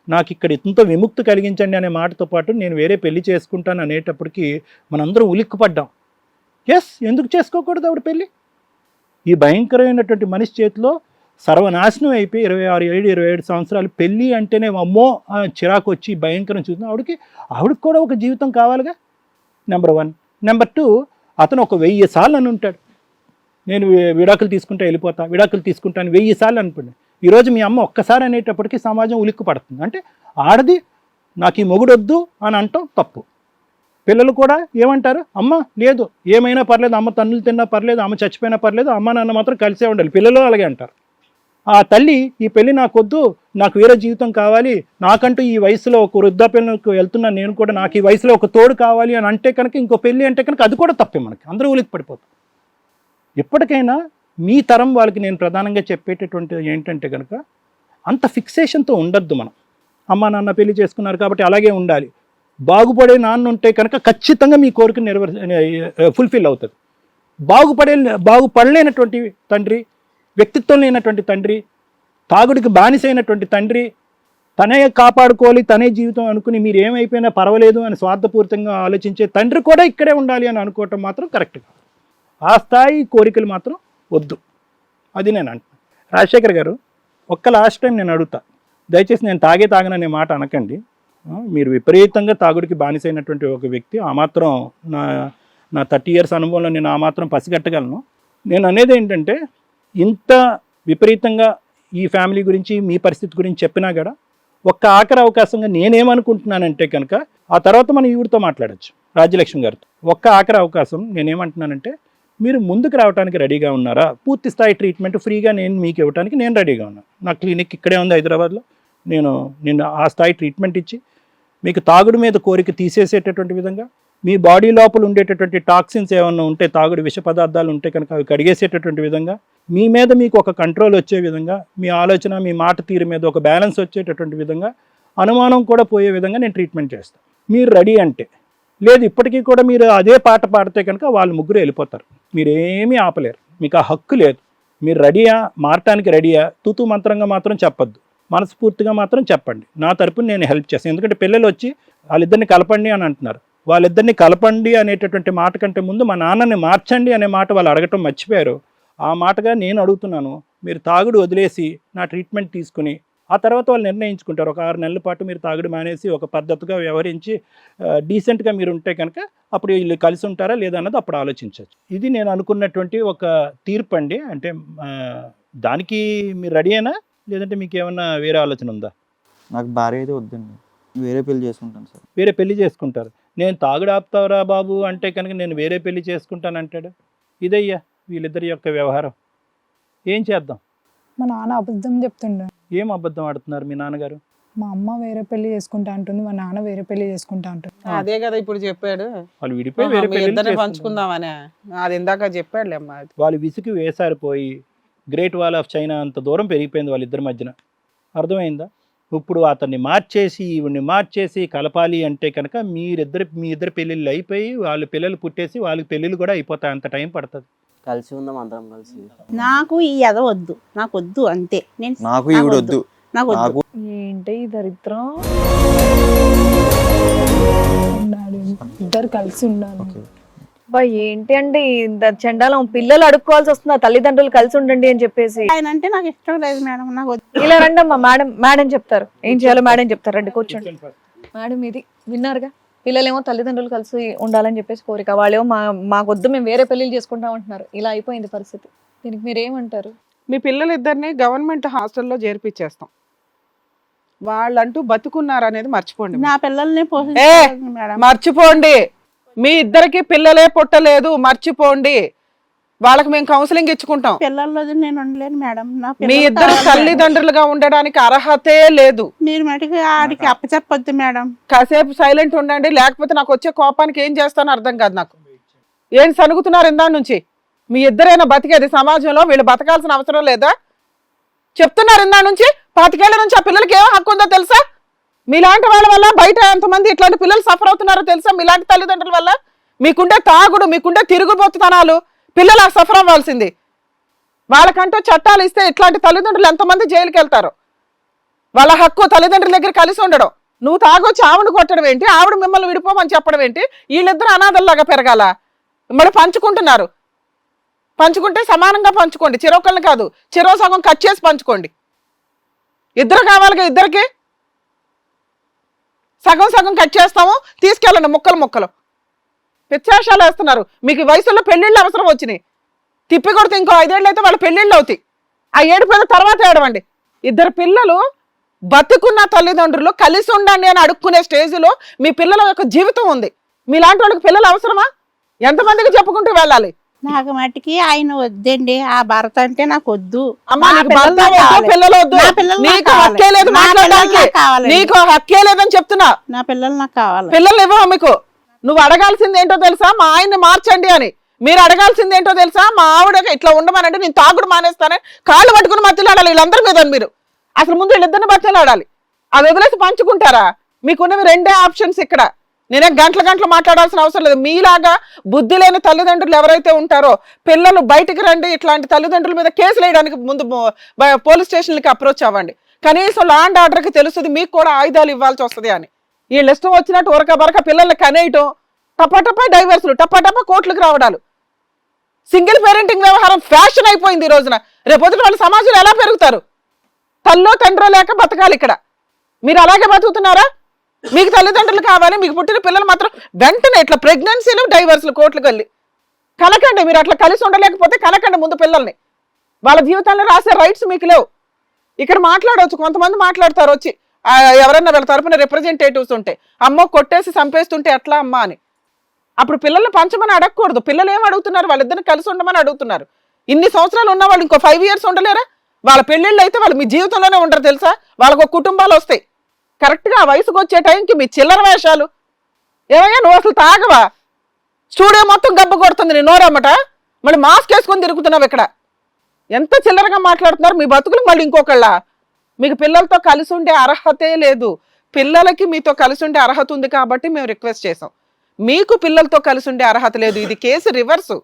నాకు ఇక్కడ ఇంత విముక్తి కలిగించండి అనే మాటతో పాటు నేను వేరే పెళ్లి చేసుకుంటాను అనేటప్పటికీ మనందరం ఉలిక్కిపడ్డాం. ఎస్, ఎందుకు చేసుకోకూడదు ఆవిడ పెళ్ళి? ఈ భయంకరమైనటువంటి మనిషి చేతిలో సర్వనాశనం అయిపోయి 26-27 సంవత్సరాలు పెళ్ళి అంటేనే అమ్మో చిరాకు వచ్చి భయంకరం చూస్తుంది. ఆవిడకి కూడా ఒక జీవితం కావాలిగా, నెంబర్ 1. నెంబర్ 2, అతను ఒక 1000 సార్లు అని ఉంటాడు, నేను విడాకులు తీసుకుంటా వెళ్ళిపోతా, విడాకులు తీసుకుంటాను 1000 సార్లు అనుకున్నాను. ఈరోజు మీ అమ్మ ఒక్కసారి అనేటప్పటికీ సమాజం ఉలిక్కు పడుతుంది. అంటే ఆడది నాకు ఈ మొగుడొద్దు అని అంటాం తప్పు. పిల్లలు కూడా ఏమంటారు, అమ్మ లేదు ఏమైనా పర్లేదు, అమ్మ తన్నులు తిన్నా పర్లేదు, అమ్మ చచ్చిపోయినా పర్లేదు, అమ్మ నాన్న మాత్రం కలిసే ఉండాలి. పిల్లలు అలాగే అంటారు. ఆ తల్లి ఈ పెళ్ళి నాకొద్దు, నాకు వేరే జీవితం కావాలి, నాకంటూ ఈ వయసులో ఒక వృద్ధాప్యంలోకి వెళ్తున్నాను నేను కూడా, నాకు ఈ వయసులో ఒక తోడు కావాలి అని అంటే కనుక ఇంకో పెళ్ళి అంటే కనుక అది కూడా తప్పే. మనకి అందరూ ఉలిక్కి పడిపోతాం. ఎప్పటికైనా మీ తరం వాళ్ళకి నేను ప్రధానంగా చెప్పేటటువంటి ఏంటంటే కనుక, అంత ఫిక్సేషన్తో ఉండద్దు. మనం అమ్మ నాన్న పెళ్లి చేసుకున్నారు కాబట్టి అలాగే ఉండాలి. బాగుపడే నాన్న ఉంటే కనుక ఖచ్చితంగా మీ కోరిక ఫుల్ఫిల్ అవుతుంది. బాగుపడలేనటువంటి తండ్రి, వ్యక్తిత్వం లేనటువంటి తండ్రి, తాగుడికి బానిసైనటువంటి తండ్రి, తనే కాపాడుకోవాలి తనే జీవితం అనుకుని మీరు ఏమైపోయినా పర్వాలేదు అని స్వార్థపూరితంగా ఆలోచించే తండ్రి కూడా ఇక్కడే ఉండాలి అని అనుకోవటం మాత్రం కరెక్ట్ కాదు. ఆ స్థాయి కోరికలు మాత్రం వద్దు. అది నేను అంటున్నాను. రాజశేఖర్ గారు, ఒక్క లాస్ట్ టైం నేను అడుగుతా, దయచేసి నేను తాగననే మాట అనకండి. మీరు విపరీతంగా తాగుడికి బానిసైనటువంటి ఒక వ్యక్తి, ఆ మాత్రం నా 30 years అనుభవంలో నేను ఆ మాత్రం పసిగట్టగలను. నేను అనేది ఏంటంటే, ఇంత విపరీతంగా ఈ ఫ్యామిలీ గురించి మీ పరిస్థితి గురించి చెప్పినా కూడా ఒక్క ఆఖరి అవకాశంగా నేనేమనుకుంటున్నానంటే కనుక, ఆ తర్వాత మనం ఈవిడితో మాట్లాడచ్చు, రాజ్యలక్ష్మి గారితో. ఒక్క ఆఖరి అవకాశం నేనేమంటున్నానంటే, మీరు ముందుకు రావడానికి రెడీగా ఉన్నారా? పూర్తి స్థాయి ట్రీట్మెంట్ ఫ్రీగా నేను మీకు ఇవ్వడానికి నేను రెడీగా ఉన్నాను. నా క్లినిక్ ఇక్కడే ఉంది హైదరాబాద్లో. నేను ఆ స్థాయి ట్రీట్మెంట్ ఇచ్చి మీకు తాగుడు మీద కోరిక తీసేసేటటువంటి విధంగా, మీ బాడీ లోపల ఉండేటటువంటి టాక్సిన్స్ ఏమన్నా ఉంటే, తాగుడు విష పదార్థాలు ఉంటే కనుక అవి కడిగేసేటటువంటి విధంగా, మీ మీద మీకు ఒక కంట్రోల్ వచ్చే విధంగా, మీ ఆలోచన మీ మాట తీరు మీద ఒక బ్యాలెన్స్ వచ్చేటటువంటి విధంగా, అనుమానం కూడా పోయే విధంగా నేను ట్రీట్మెంట్ చేస్తాను. మీరు రెడీ అంటే. లేదు ఇప్పటికీ కూడా మీరు అదే పాట పాడితే కనుక వాళ్ళు ముగ్గురు వెళ్ళిపోతారు. మీరేమీ ఆపలేరు, మీకు ఆ హక్కు లేదు. మీరు రెడీయా, మారటానికి రెడీయా, తూతూ మంత్రంగా మాత్రం చెప్పద్దు, మనస్ఫూర్తిగా మాత్రం చెప్పండి. నా తరపున నేను హెల్ప్ చేస్తాను. ఎందుకంటే పిల్లలు వచ్చి వాళ్ళిద్దరిని కలపండి అని అంటున్నారు. వాళ్ళిద్దరిని కలపండి అనేటటువంటి మాట కంటే ముందు మా నాన్నని మార్చండి అనే మాట వాళ్ళు అడగటం మర్చిపోయారు. ఆ మాటగా నేను అడుగుతున్నాను, మీరు తాగుడు వదిలేసి నా ట్రీట్మెంట్ తీసుకుని ఆ తర్వాత వాళ్ళు నిర్ణయించుకుంటారు. ఒక 6 నెలల పాటు మీరు తాగుడు మానేసి ఒక పద్ధతిగా వ్యవహరించి డీసెంట్గా మీరు ఉంటే కనుక అప్పుడు వీళ్ళు కలిసి ఉంటారా లేదా అన్నది అప్పుడు ఆలోచించవచ్చు. ఇది నేను అనుకున్నటువంటి ఒక తీర్పు అండి. అంటే దానికి మీరు రెడీ అయినా, లేదంటే మీకు ఏమన్నా వేరే ఆలోచన ఉందా? నాకు భార్య అయితే వద్దండి, వేరే పెళ్లి చేసుకుంటాను సార్. వేరే పెళ్లి చేసుకుంటారు. నేను తాగుడు ఆపుతావురా బాబు అంటే కనుక నేను వేరే పెళ్లి చేసుకుంటాను అంటాడు. ఇదయ్యా వీళ్ళిద్దరి యొక్క వ్యవహారం. ఏం చేద్దాం? మా నాన్న అబద్ధం చెప్తుండే. ఏం అబద్ధం ఆడుతున్నారు మీ నాన్నగారు? మా అమ్మ వేరే పెళ్లి చేసుకుంటా అంటుంది, మా నాన్న వేరే పెళ్లి చేసుకుంటా అంటుంది. అదే కదా ఇప్పుడు చెప్పాడు, వాళ్ళు విడిపోయి వేరే పెళ్లి పంచుకుందామని. అది ఇందాక చెప్పాడులే అమ్మా. వాళ్ళు విసికి వేసారిపోయి గ్రేట్ వాల్ ఆఫ్ చైనా అంత దూరం పెరిగిపోయింది వాళ్ళిద్దరి మధ్యన. అర్థమైందా? ఇప్పుడు అతన్ని మార్చేసి ఈవిడ్ని మార్చేసి కలపాలి అంటే కనుక మీ ఇద్దరు పెళ్ళిళ్ళు అయిపోయి వాళ్ళు పిల్లలు పుట్టేసి వాళ్ళకి పెళ్ళిళ్ళు కూడా అయిపోతాయి. అంత టైం పడుతుంది. కలిసి ఉందాం అందరం కలిసి. నాకు ఈ ఎద వద్దు, నాకు వద్దు అంతే. నాకు ఈవిడ వద్దు. నాకు ఏంటి ఈ దరిద్రం? ఉండాలి, ఇద్దరు కలిసి ఉండాలి. ఏంటి అండి ఇంత చండాలం? పిల్లలు అడుక్కోవాల్సి వస్తుందా తల్లిదండ్రులు కలిసి ఉండండి అని చెప్పేసి? ఆయన అంటే నాకు ఇష్టం లేదు మేడం, నాకు వద్దు. ఇలా రండమ్మా, మేడం చెప్తారు ఏం చేయాలో. మేడం చెప్తారు, రండి కూర్చోండి. మేడం ఇది విన్నారుగా, పిల్లలేమో తల్లిదండ్రులు కలిసి ఉండాలని చెప్పేసి కోరిక, వాళ్ళేమో మాకొద్దు మేము వేరే పెళ్లిళ్ళు చేసుకుంటాం అంటున్నారు. ఇలా అయిపోయింది పరిస్థితి. దీనికి మీరేమంటారు? మీ పిల్లలిద్దరిని గవర్నమెంట్ హాస్టల్లో చేర్పించేస్తాం, వాళ్ళంటూ బతుకున్నారు అనేది మర్చిపోండి. నా పిల్లల్ని పోషించాలి మేడం. మర్చిపోండి, మీ ఇద్దరికి పిల్లలే పుట్టలేదు, మర్చిపోండి. వాళ్ళకి మేము కౌన్సిలింగ్ ఇచ్చుకుంటాం. పిల్లల్లో నేను ఉండలేను మేడం. మీ ఇద్దరు తల్లిదండ్రులుగా ఉండడానికి అర్హతే లేదు. మీరు మటుకు ఆడికి అప్పచెప్పొద్దు మేడం. కాసేపు సైలెంట్ ఉండండి, లేకపోతే నాకు వచ్చే కోపానికి ఏం చేస్తానో అర్థం కాదు నాకు. ఏం సనుగుతున్నారు ఇందా నుంచి? మీ ఇద్దరైనా బతికేది సమాజంలో, వీళ్ళు బతకాల్సిన అవసరం లేదా? చెప్తున్నారు ఇందా నుంచి. 25 ఏళ్ల నుంచి ఆ పిల్లలకి ఏం హక్కు ఉందో తెలుసా? మీలాంటి వాళ్ళ వల్ల బయట ఎంతమంది ఇట్లాంటి పిల్లలు సఫర్ అవుతున్నారో తెలుసా? మీలాంటి తల్లిదండ్రుల వల్ల మీకుండే తాగుడు, మీకుండే తిరుగుబోతుతనాలు పిల్లలు సఫర్ అవ్వాల్సింది. వాళ్ళకంటూ చట్టాలు ఇస్తే ఇట్లాంటి తల్లిదండ్రులు ఎంతమంది జైలుకి వెళ్తారు? వాళ్ళ హక్కు తల్లిదండ్రుల దగ్గర కలిసి ఉండడం. నువ్వు తాగొచ్చి ఆవిడ కొట్టడం ఏంటి? ఆవిడ మిమ్మల్ని విడిపోమని చెప్పడం ఏంటి? వీళ్ళిద్దరు అనాథల్లాగా పెరగాల? మరి పంచుకుంటున్నారు, పంచుకుంటే సమానంగా పంచుకోండి, చెరొకళ్ళని కాదు, చెరో సగం కట్ చేసి పంచుకోండి. ఇద్దరు కావాలిగా, ఇద్దరికి సగం సగం కట్ చేస్తాము, తీసుకెళ్ళండి ముక్కలు ముక్కలు. పిచ్చాశాలు వేస్తున్నారు. మీకు ఈ వయసులో పెళ్ళిళ్ళు అవసరం వచ్చినాయి. తిప్పి కొడితే ఇంకో 5 ఏళ్ళు అయితే వాళ్ళ పెళ్ళిళ్ళు అవుతాయి. ఆ 7 పిల్లల తర్వాత ఏడవండి. ఇద్దరు పిల్లలు బతుకున్న తల్లిదండ్రులు కలిసి ఉండండి అని అడుక్కునే స్టేజ్లో మీ పిల్లల యొక్క జీవితం ఉంది. మీలాంటి వాళ్ళకి పిల్లలు అవసరమా? ఎంతమందికి చెప్పుకుంటూ వెళ్ళాలి? నాకు మట్టికి ఆయన వద్దండి, ఆ భర్త అంటే నాకు వద్దు. అమ్మా, నా నీకు పిల్లలు భర్త నాకు వద్దు, కావాలి. పిల్లలు వద్దు, నా పిల్లలు నాకు నీకు కావాలి. హక్కే లేదు నా మాట్లాడడానికి. పిల్లలు నాకు కావాలండి. నీకు హక్కే లేదని చెప్తున్నా. నా పిల్లలు నాకు కావాలి. పిల్లలు ఇవ్వవు మీకు. నువ్వు అడగాల్సింది ఏంటో తెలుసా? మా ఆయన్ని మార్చండి అని. మీరు అడగాల్సింది ఏంటో తెలుసా? మా ఆవిడ ఇట్లా ఉండమనంటే నేను తాగుడు మానేస్తానని కాళ్ళు పట్టుకుని మధ్యలాడాలి వీళ్ళందరి మీద. మీరు అసలు ముందు వీళ్ళిద్దరిని బతిలాడాలి. అది వదిలేసి పంచుకుంటారా? మీకున్నవి 2 ఆప్షన్స్ ఇక్కడ. నేనే గంటలు మాట్లాడాల్సిన అవసరం లేదు. మీలాగా బుద్ధి లేని తల్లిదండ్రులు ఎవరైతే ఉంటారో, పిల్లలు బయటికి రండి, ఇట్లాంటి తల్లిదండ్రుల మీద కేసులు వేయడానికి ముందు పోలీస్ స్టేషన్లకి అప్రోచ్ అవ్వండి. కనీసం లా అండ్ ఆర్డర్కి తెలుస్తుంది మీకు కూడా ఆయుధాలు ఇవ్వాల్సి వస్తుంది అని. వీళ్ళు ఇష్టం వచ్చినట్టు ఉరక బరక పిల్లల్ని కనేయటం, టపా డైవర్సులు, టపా కోర్టులకు రావడాలు. సింగిల్ పేరెంటింగ్ వ్యవహారం ఫ్యాషన్ అయిపోయింది ఈ రోజున. రేపొద్దున వాళ్ళు సమాజంలో ఎలా పెరుగుతారు? తల్లో తండ్రో లేక బతకాలి ఇక్కడ. మీరు అలాగే బతుకుతున్నారా? మీకు తల్లిదండ్రులు కావాలి, మీకు పుట్టిన పిల్లలు మాత్రం వెంటనే ఇట్లా ప్రెగ్నెన్సీలు, డైవర్సులు కోర్టులకు వెళ్ళి కనకండి. మీరు అట్లా కలిసి ఉండలేకపోతే కనకండి ముందు పిల్లల్ని. వాళ్ళ జీవితాన్ని రాసే రైట్స్ మీకు లేవు. ఇక్కడ మాట్లాడవచ్చు, కొంతమంది మాట్లాడతారు వచ్చి, ఎవరన్నా వీళ్ళ తరపున రిప్రజెంటేటివ్స్ ఉంటే, అమ్మో కొట్టేసి చంపేస్తుంటే ఎట్లా అమ్మా అని. అప్పుడు పిల్లల్ని పంచమని అడగకూడదు. పిల్లలు ఏం అడుగుతున్నారు? వాళ్ళిద్దరిని కలిసి ఉండమని అడుగుతున్నారు. ఇన్ని సంవత్సరాలు ఉన్న వాళ్ళు ఇంకో 5 years ఉండలేరా? వాళ్ళ పెళ్ళిళ్ళు అయితే వాళ్ళు మీ జీవితంలోనే ఉండరు తెలుసా? వాళ్ళకు కుటుంబాలు వస్తాయి. కరెక్ట్గా ఆ వయసుకు వచ్చే టైంకి మీ చిల్లర వేషాలు. ఏమయ్యా నువ్వు అసలు తాగవా? స్టూడియో మొత్తం గబ్బ కొడుతుంది నీ నోరమ్మట. మళ్ళీ మాస్క్ వేసుకొని తిరుగుతున్నావు ఇక్కడ. ఎంత చిల్లరగా మాట్లాడుతున్నారు. మీ బతుకులు మళ్ళీ ఇంకొకళ్ళ. మీకు పిల్లలతో కలిసి ఉండే అర్హతే లేదు. పిల్లలకి మీతో కలిసి ఉండే అర్హత ఉంది కాబట్టి మేము రిక్వెస్ట్ చేసాం. మీకు పిల్లలతో కలిసి ఉండే అర్హత లేదు. ఇది కేసు రివర్సు.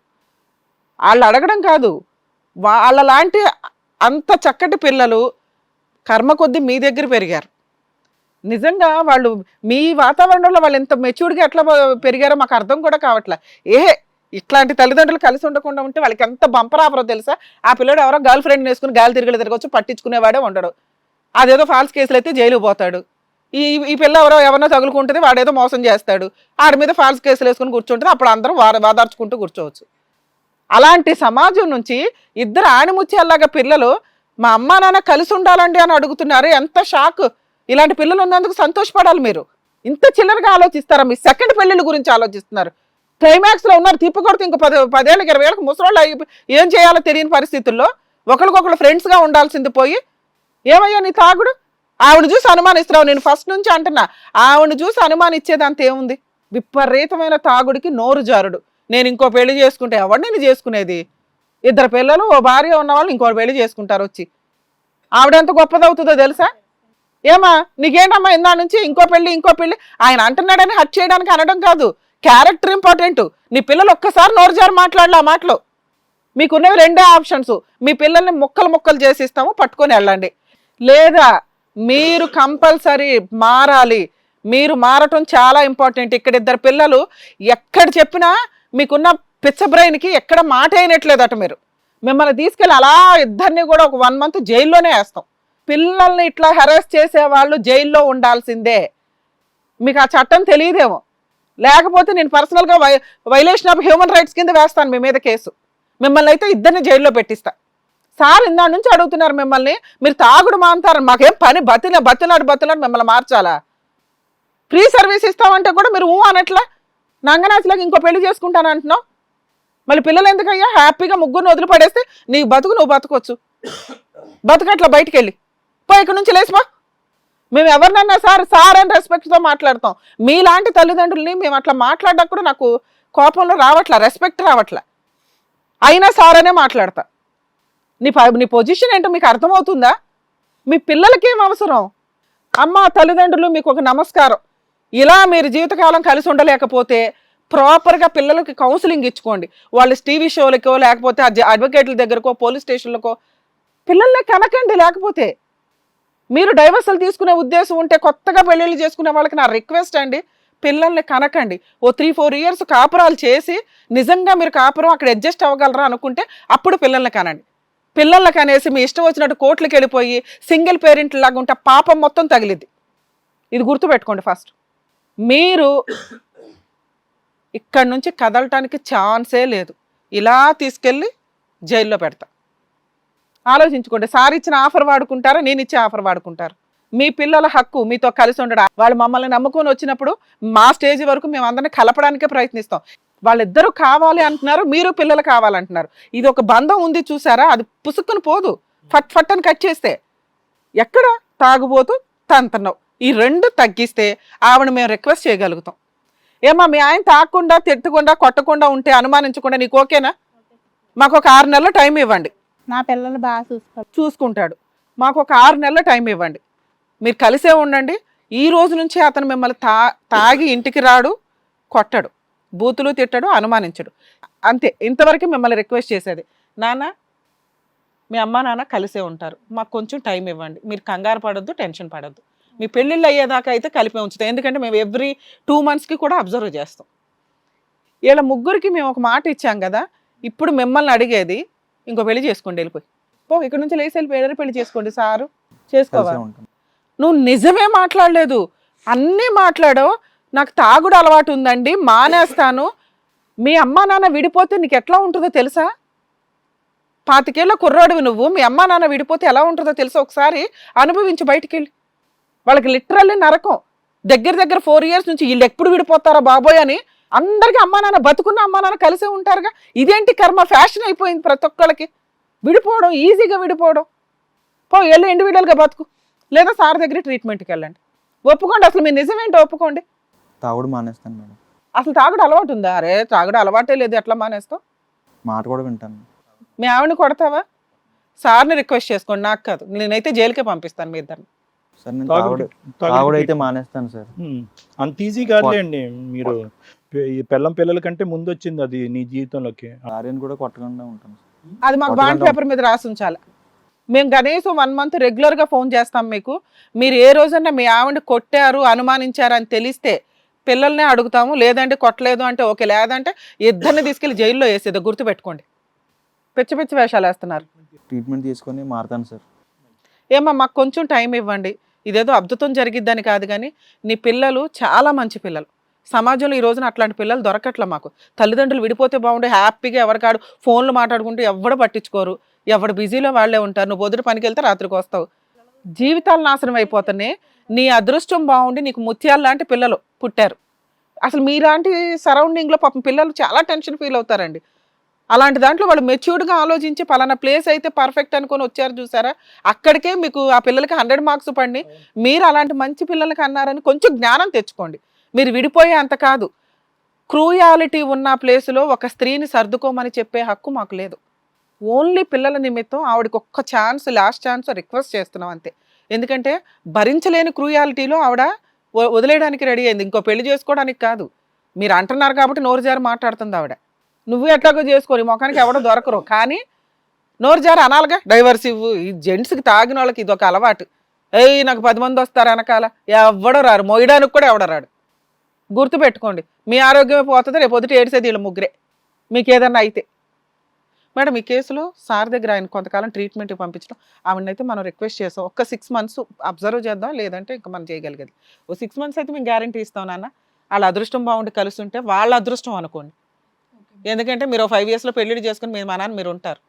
వాళ్ళు అడగడం కాదు, వాళ్ళ లాంటి అంత చక్కటి పిల్లలు కర్మ కొద్దీ మీ దగ్గర పెరిగారు. నిజంగా వాళ్ళు మీ వాతావరణంలో వాళ్ళు ఎంత మెచ్యూర్డ్గా ఎట్లా పెరిగారో మాకు అర్థం కూడా కావట్లే. ఇట్లాంటి తల్లిదండ్రులు కలిసి ఉండకుండా ఉంటే వాళ్ళకి ఎంత బంపర్ ఆఫరో తెలుసా? ఆ పిల్లడు ఎవరో గర్ల్ ఫ్రెండ్ వేసుకుని గాలి తిరగచ్చు, పట్టించుకునేవాడే ఉండడు. అదేదో ఫాల్స్ కేసులు అయితే జైలుకు పోతాడు. ఈ పిల్ల ఎవరో తగులుకుంటుంది, వాడేదో మోసం చేస్తాడు, ఆడి మీద ఫాల్స్ కేసులు వేసుకుని కూర్చుంటుంది. అప్పుడు అందరూ వాదార్చుకుంటూ కూర్చోవచ్చు. అలాంటి సమాజం నుంచి ఇద్దరు ఆణిముత్యాల్లాగా పిల్లలు మా అమ్మా నాన్న కలిసి ఉండాలండి అని అడుగుతున్నారు. ఎంత షాక్! ఇలాంటి పిల్లలు ఉన్నందుకు సంతోషపడాలి. మీరు ఇంత చిల్లరగా ఆలోచిస్తారా? మీ సెకండ్ పెళ్లిళ్ళ గురించి ఆలోచిస్తున్నారు. క్లైమాక్స్ లో ఉన్నారు. తిప్పి కొడితే ఇంకో 10 ఏళ్ళకి 20 ఏళ్ళకి ముసలోళ్ళు ఏం చేయాలో తెలియని పరిస్థితుల్లో ఒకరికొకరు ఫ్రెండ్స్ గా ఉండాల్సింది పోయి, ఏమయ్యా నీ తాగుడు? ఆవిడ చూసి అనుమానిస్తున్నావు. నేను ఫస్ట్ నుంచి అంటున్నా, ఆవిడ చూసి అనుమానించేదంత ఏముంది? విపరీతమైన తాగుడికి నోరు జారుడు. నేను ఇంకో పెళ్లి చేసుకుంటే ఎవరు నేను చేసుకునేది? 2 పిల్లలు, ఓ భార్య ఉన్న వాళ్ళు ఇంకో పెళ్లి చేసుకుంటారు వచ్చి. ఆవిడ ఎంత గొప్పదవుతుందో తెలుసా? ఏమా నీకేంటమ్మా ఇందా నుంచి ఇంకో పెళ్లి ఆయన అంటున్నాడని హట్ చేయడానికి అనడం కాదు. Character important. నీ పిల్లలు ఒక్కసారి నోరు జారు మాట్లాడలే ఆ మాటలు. మీకున్నవి 2 ఆప్షన్స్. మీ పిల్లల్ని ముక్కలు చేసి ఇస్తాము, పట్టుకొని వెళ్ళండి. లేదా మీరు కంపల్సరీ మారాలి. మీరు మారటం చాలా ఇంపార్టెంట్. ఇక్కడ 2 పిల్లలు ఎక్కడ చెప్పినా మీకున్న పిచ్చ బ్రెయిన్కి ఎక్కడ మాట అయినట్లేదట. మిమ్మల్ని తీసుకెళ్ళి అలా ఇద్దరిని కూడా ఒక 1 month జైల్లోనే వేస్తాం. పిల్లల్ని ఇట్లా హెరాస్ చేసే వాళ్ళు జైల్లో ఉండాల్సిందే. మీకు ఆ చట్టం తెలియదేమో. లేకపోతే నేను పర్సనల్గా వైలేషన్ ఆఫ్ హ్యూమన్ రైట్స్ కింద వేస్తాను మీ మీద కేసు. మిమ్మల్ని అయితే 2 జైల్లో పెట్టిస్తా. సార్ ఇందా నుంచి అడుగుతున్నారు మిమ్మల్ని, మీరు తాగుడు మాంటారు, మాకేం పని? బతిలాడు మిమ్మల్ని మార్చాలా? ఫ్రీ సర్వీస్ ఇస్తామంటే కూడా మీరు అనట్లా. నంగనాచిలాగా ఇంకో పెళ్లి చేసుకుంటాను అంటున్నావు. మళ్ళీ పిల్లలు ఎందుకయ్యా? హ్యాపీగా ముగ్గురిని వదిలిపడేస్తే నీ బతుకు నువ్వు బతకొచ్చు. బతుకట్లా బయటికి వెళ్ళి ఇక్కడ నుంచి లేచిపో. మేము ఎవరినన్నా సార్ అని రెస్పెక్ట్తో మాట్లాడతాం. మీలాంటి తల్లిదండ్రుల్ని మేము అట్లా మాట్లాడడం కూడా నాకు కోపంలో రావట్లా, రెస్పెక్ట్ రావట్లా. అయినా సార్ అనే మాట్లాడతా. నీ పొజిషన్ ఏంటో మీకు అర్థమవుతుందా? మీ పిల్లలకి ఏం అవసరం? అమ్మ తల్లిదండ్రులు మీకు ఒక నమస్కారం. ఇలా మీరు జీవితకాలం కలిసి ఉండలేకపోతే ప్రాపర్గా పిల్లలకి కౌన్సిలింగ్ ఇచ్చుకోండి. వాళ్ళు టీవీ షోలకో లేకపోతే అడ్వకేట్ల దగ్గరకో పోలీస్ స్టేషన్లకో పిల్లల్ని కనకండి. లేకపోతే మీరు డైవర్సల్ తీసుకునే ఉద్దేశం ఉంటే కొత్తగా పెళ్ళిళ్ళు చేసుకునే వాళ్ళకి నా రిక్వెస్ట్ అండి, పిల్లల్ని కనకండి. ఓ 3-4 ఇయర్స్ కాపురాలు చేసి నిజంగా మీరు కాపురం అక్కడ అడ్జస్ట్ అవ్వగలరా అనుకుంటే అప్పుడు పిల్లల్ని కనండి. పిల్లల్ని కనేసి మీ ఇష్టం వచ్చినట్టు కోర్టులకు వెళ్ళిపోయి సింగిల్ పేరెంట్ లాగా ఉంటే పాపం మొత్తం తగిలిద్ది. ఇది గుర్తుపెట్టుకోండి. ఫస్ట్ మీరు ఇక్కడి నుంచి కదలటానికి ఛాన్సే లేదు. ఇలా తీసుకెళ్ళి జైల్లో పెడతా. ఆలోచించుకోండి. సార్ ఇచ్చిన ఆఫర్ వాడుకుంటారా, నేను ఇచ్చే ఆఫర్ వాడుకుంటారు? మీ పిల్లల హక్కు మీతో కలిసి ఉండడం. వాళ్ళు మమ్మల్ని నమ్ముకొని వచ్చినప్పుడు మా స్టేజ్ వరకు మేము అందరినీ కలపడానికే ప్రయత్నిస్తాం. వాళ్ళిద్దరూ కావాలి అంటున్నారు, మీరు పిల్లలు కావాలంటున్నారు. ఇది ఒక బంధం ఉంది చూసారా, అది పుసుక్కుని పోదు. ఫట్ ఫట్ అని కట్ చేస్తే ఎక్కడ తాగుబోతూ తంతన్నావు. ఈ 2 తగ్గిస్తే ఆవిడ మేము రిక్వెస్ట్ చేయగలుగుతాం. ఏమా మీ ఆయన తాగకుండా తిట్టకుండా కొట్టకుండా ఉంటే అనుమానించకుండా నీకు ఓకేనా? మాకు ఒక 6 నెలల టైం ఇవ్వండి. నా పిల్లలు బాగా చూసుకుంటాడు. మాకు ఒక 6 నెలల టైం ఇవ్వండి. మీరు కలిసే ఉండండి. ఈ రోజు నుంచి అతను మిమ్మల్ని తాగి ఇంటికి రాడు, కొట్టడు, బూతులు తిట్టడు, అనుమానించడు. అంతే. ఇంతవరకు మిమ్మల్ని రిక్వెస్ట్ చేసేది. నాన్న మీ అమ్మ నాన్న కలిసే ఉంటారు, మాకు కొంచెం టైం ఇవ్వండి. మీరు కంగారు పడొద్దు, టెన్షన్ పడొద్దు. మీ పెళ్ళిళ్ళు అయ్యేదాకా అయితే కలిపే ఉంచుతాం. ఎందుకంటే మేము ఎవ్రీ 2 monthsకి కూడా అబ్జర్వ్ చేస్తాం. వీళ్ళ ముగ్గురికి మేము ఒక మాట ఇచ్చాం కదా, ఇప్పుడు మిమ్మల్ని అడిగేది ఇంకో పెళ్లి చేసుకోండి. వెళ్ళిపోయి ఇక్కడ నుంచి లేచి వెళ్ళి వేరే పెళ్లి చేసుకోండి. సారు చేసుకోవాలి. నువ్వు నిజమే మాట్లాడలేదు, అన్నీ మాట్లాడవు. నాకు తాగుడు అలవాటు ఉందండి, మానేస్తాను. మీ అమ్మా నాన్న విడిపోతే నీకు ఎట్లా ఉంటుందో తెలుసా? 25 ఏళ్ళ కుర్రాడివి నువ్వు. మీ అమ్మా నాన్న విడిపోతే ఎలా ఉంటుందో తెలుసా? ఒకసారి అనుభవించి బయటికి వెళ్ళి. వాళ్ళకి లిటరల్లీ నరకం. దగ్గర 4 years నుంచి వీళ్ళు ఎప్పుడు విడిపోతారో బాబోయ్ అని అందరికీ అమ్మా నాన్న బతుకున్న అమ్మా నాన్న కలిసే ఉంటారుగా. ఇదేంటి కర్మ, ఫ్యాషన్ అయిపోయింది ప్రతి ఒక్కళ్ళకి. విడిపోవడం, ఈజీగా విడిపోవడం. వెళ్ళి ఇండివిజువల్గా బతుకు, లేదా సార్ దగ్గర ట్రీట్మెంట్కి వెళ్ళండి. ఒప్పుకోండి. అసలు మీ నిజమేంటో ఒప్పుకోండి. తాగుడు మానేస్తాను మేడం. అసలు తాగుడు అలవాటు ఉందా? అరే తాగుడు అలవాటే లేదు, ఎట్లా మానేస్తావు? మాట కూడా వింటాను. మీ ఆవిడని కొడతావా? సార్ని రిక్వెస్ట్ చేసుకోండి, నాకు కాదు. నేనైతే జైలుకే పంపిస్తాను మీ ఇద్దరిని. సార్ నేను తాగుడు అయితే మానేస్తాను సార్. అంత ఈజీ కాదులేండి. మీరు ఈ పిల్లల కంటే ముందు వచ్చింది అది నీ జీవితంలోకి. భార్యను కూడా కొట్టకుండా ఉంటాను. అది మాకు బాండ్ పేపర్ మీద రాసి ఉంచాలి. మేము కనీసం 1 month రెగ్యులర్గా ఫోన్ చేస్తాం మీకు. మీరు ఏ రోజన్నా మీ ఆవిడ కొట్టారు, అనుమానించారు అని తెలిస్తే పిల్లల్నే అడుగుతాము. లేదంటే కొట్టలేదు అంటే ఓకే, లేదంటే ఇద్దరిని తీసుకెళ్లి జైల్లో వేసేది. గుర్తుపెట్టుకోండి. పిచ్చి వేషాలు వేస్తున్నారు. ట్రీట్మెంట్ తీసుకొని మారుతాను సార్. ఏమో మాకు కొంచెం టైం ఇవ్వండి. ఇదేదో అద్భుతం జరిగిద్దని కాదు, కానీ నీ పిల్లలు చాలా మంచి పిల్లలు. సమాజంలో ఈ రోజున అట్లాంటి పిల్లలు దొరకట్లే మాకు. తల్లిదండ్రులు విడిపోతే బాగుండే, హ్యాపీగా ఎవరికాడు ఫోన్లు మాట్లాడుకుంటూ ఎవడు పట్టించుకోరు, ఎవడు బిజీలో వాళ్ళే ఉంటారు. నువ్వు పొద్దున పనికి వెళ్తే రాత్రికి వస్తావు. జీవితాలు నాశనం అయిపోతున్నాయి. నీ అదృష్టం బాగుండి నీకు ముత్యాలు లాంటి పిల్లలు పుట్టారు. అసలు మీలాంటి సరౌండింగ్లో పాపం పిల్లలు చాలా టెన్షన్ ఫీల్ అవుతారండి. అలాంటి దాంట్లో వాళ్ళు మెచ్యూర్డ్గా ఆలోచించి పలానా ప్లేస్ అయితే పర్ఫెక్ట్ అనుకొని వచ్చారు చూసారా, అక్కడికే మీకు ఆ పిల్లలకి 100 marks పడి. మీరు అలాంటి మంచి పిల్లలకి అన్నారని కొంచెం జ్ఞానం తెచ్చుకోండి. మీరు విడిపోయే అంత కాదు. క్రూయాలిటీ ఉన్న ప్లేసులో ఒక స్త్రీని సర్దుకోమని చెప్పే హక్కు మాకు లేదు. ఓన్లీ పిల్లల నిమిత్తం ఆవిడకి ఒక్క ఛాన్స్, లాస్ట్ ఛాన్స్ రిక్వెస్ట్ చేస్తున్నాం అంతే. ఎందుకంటే భరించలేని క్రూయాలిటీలో ఆవిడ వదిలేయడానికి రెడీ అయింది, ఇంకో పెళ్లి చేసుకోవడానికి కాదు. మీరు అంటున్నారు కాబట్టి నోరు జారి మాట్లాడుతుంది ఆవిడ. నువ్వు ఎట్లాగో చేసుకోని మొఖానికి ఎవడో దొరకరు, కానీ నోరు జారి అనాలిగా. డైవర్స్ ఇవ్వు. ఈ జెంట్స్కి తాగిన వాళ్ళకి ఇది ఒక అలవాటు. నాకు 10 మంది వస్తారు వెనకాల, ఎవడో రారు, మోయడానికి కూడా ఎవడో రాడు. గుర్తుపెట్టుకోండి. మీ ఆరోగ్యమే పోతుంది, రేపు పొద్దుట ఏడిసేది వీళ్ళ ముగ్గురే మీకు ఏదన్నా అయితే. మేడం ఈ కేసులో సార్ దగ్గర ఆయన కొంతకాలం ట్రీట్మెంట్కి పంపించడం, ఆవిడనైతే మనం రిక్వెస్ట్ చేస్తాం. ఒక్క 6 months అబ్జర్వ్ చేద్దాం, లేదంటే ఇంకా మనం చేయగలిగేది. ఓ 6 months అయితే మేము గ్యారంటీ ఇస్తాం నాన్న. వాళ్ళ అదృష్టం బాగుండి కలుస్తుంటే వాళ్ళ అదృష్టం అనుకోండి. ఎందుకంటే మీరు 5 yearsలో పెళ్ళిళ్ళు చేసుకుని మీ మా నాన్న మీరు ఉంటారు.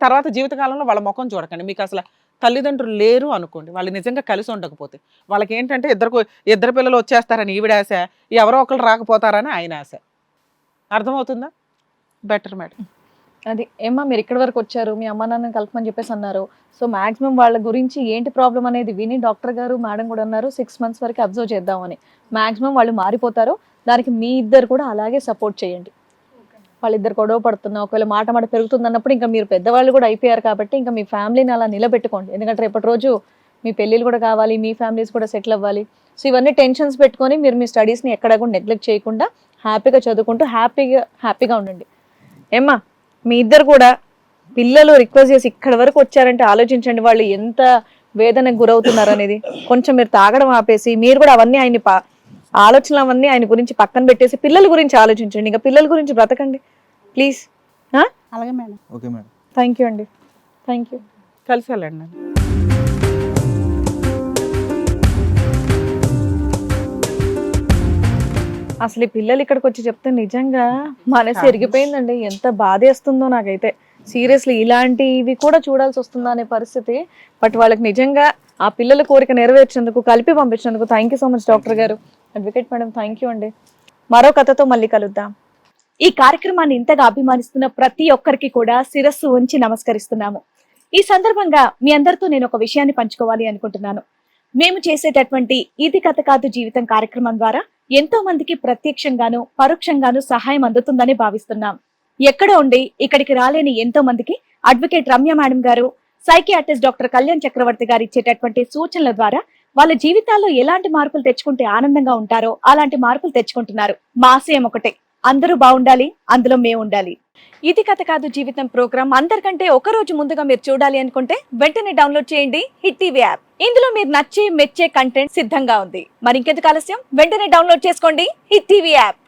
తర్వాత జీవితకాలంలో వాళ్ళ ముఖం చూడకండి. మీకు అసలు తల్లిదండ్రులు లేరు అనుకోండి, వాళ్ళు నిజంగా కలిసి ఉండకపోతే. వాళ్ళకి ఏంటంటే ఇద్దరు పిల్లలు వచ్చేస్తారని ఈవిడ ఆశ, ఎవరో ఒకరు రాకపోతారని ఆయన ఆశ. అర్థమవుతుందా? Better madam. అది ఏమ్మా మీరు ఇక్కడి వరకు వచ్చారు, మీ అమ్మ నాన్నని కలపమని చెప్పేసి అన్నారు. సో మాక్సిమం వాళ్ళ గురించి ఏంటి ప్రాబ్లం అనేది విని డాక్టర్ గారు మేడం కూడా అన్నారు 6 months వరకు అబ్జర్వ్ చేద్దామని. మాక్సిమం వాళ్ళు మారిపోతారు. దానికి మీ ఇద్దరు కూడా అలాగే సపోర్ట్ చేయండి. వాళ్ళిద్దరు గొడవ పడుతున్నా, ఒకవేళ మాట పెరుగుతుంది అన్నప్పుడు ఇంకా మీరు పెద్దవాళ్ళు కూడా అయిపోయారు కాబట్టి ఇంకా మీ ఫ్యామిలీని అలా నిలబెట్టుకోండి. ఎందుకంటే రేపటి రోజు మీ పెళ్ళిళ్ళు కూడా కావాలి, మీ ఫ్యామిలీస్ కూడా సెటిల్ అవ్వాలి. సో ఇవన్నీ టెన్షన్స్ పెట్టుకొని మీరు మీ స్టడీస్ని ఎక్కడ కూడా నెగ్లెక్ట్ చేయకుండా హ్యాపీగా చదువుకుంటూ హ్యాపీగా ఉండండి. ఏమ్మా మీ ఇద్దరు కూడా పిల్లలు రిక్వెస్ట్ చేసి ఇక్కడ వరకు వచ్చారంటే ఆలోచించండి వాళ్ళు ఎంత వేదనకు గురవుతున్నారు అనేది. కొంచెం మీరు తాగడం ఆపేసి మీరు కూడా అవన్నీ ఆలోచనలు అవన్నీ ఆయన గురించి పక్కన పెట్టేసి పిల్లల గురించి ఆలోచించండి. ఇంకా పిల్లల గురించి బ్రతకండి ప్లీజ్. అలాగే madam. Okay madam. Thank you అండి. Thank you. కలిసి వెళ్ళండి. అసలు ఈ పిల్లలు ఇక్కడికి వచ్చి చెప్తే నిజంగా మనసు ఎరిగిపోయిందండి. ఎంత బాధేస్తుందో నాకైతే. సీరియస్లీ ఇలాంటివి కూడా చూడాల్సి వస్తుందా అనే పరిస్థితి. బట్ వాళ్ళకి నిజంగా ఆ పిల్లల కోరిక నెరవేర్చేందుకు కలిపి పంపించినందుకు thank you so much doctor గారు, అడ్వకేట్ మేడం. థ్యాంక్ యూ అండి. మరో కథతో మళ్ళీ కలుద్దాం. ఈ కార్యక్రమాన్ని ఇంతగా అభిమానిస్తున్న ప్రతి ఒక్కరికి కూడా శిరస్సు ఉంచి నమస్కరిస్తున్నాము. ఈ సందర్భంగా మీ అందరితో నేను ఒక విషయాన్ని పంచుకోవాలి అనుకుంటున్నాను. మేము చేసేటటువంటి ఇది కథ కాదు జీవితం కార్యక్రమం ద్వారా ఎంతో మందికి ప్రత్యక్షంగాను పరోక్షంగాను సహాయం అందుతుందని భావిస్తున్నాం. ఎక్కడ ఉండి ఇక్కడికి రాలేని ఎంతో మందికి అడ్వకేట్ రమ్య మేడం గారు, సైకియాట్రిస్ట్ డాక్టర్ కళ్యాణ్ చక్రవర్తి గారు ఇచ్చేటటువంటి సూచనల ద్వారా వాళ్ళ జీవితాల్లో ఎలాంటి మార్పులు తెచ్చుకుంటే ఆనందంగా ఉంటారో అలాంటి మార్పులు తెచ్చుకుంటున్నారు. మా ఆశయం ఒకటే, అందరూ బాగుండాలి, అందులో మేము ఉండాలి. ఇది కథ కాదు జీవితం ప్రోగ్రామ్ అందరికంటే ఒక రోజు ముందుగా మీరు చూడాలి అనుకుంటే వెంటనే డౌన్లోడ్ చేయండి హిట్ టీవీ యాప్. ఇందులో మీరు నచ్చే మెచ్చే కంటెంట్ సిద్ధంగా ఉంది. మరి ఇంకెందుకు ఆలస్యం, వెంటనే డౌన్లోడ్ చేసుకోండి హిట్ టీవీ యాప్.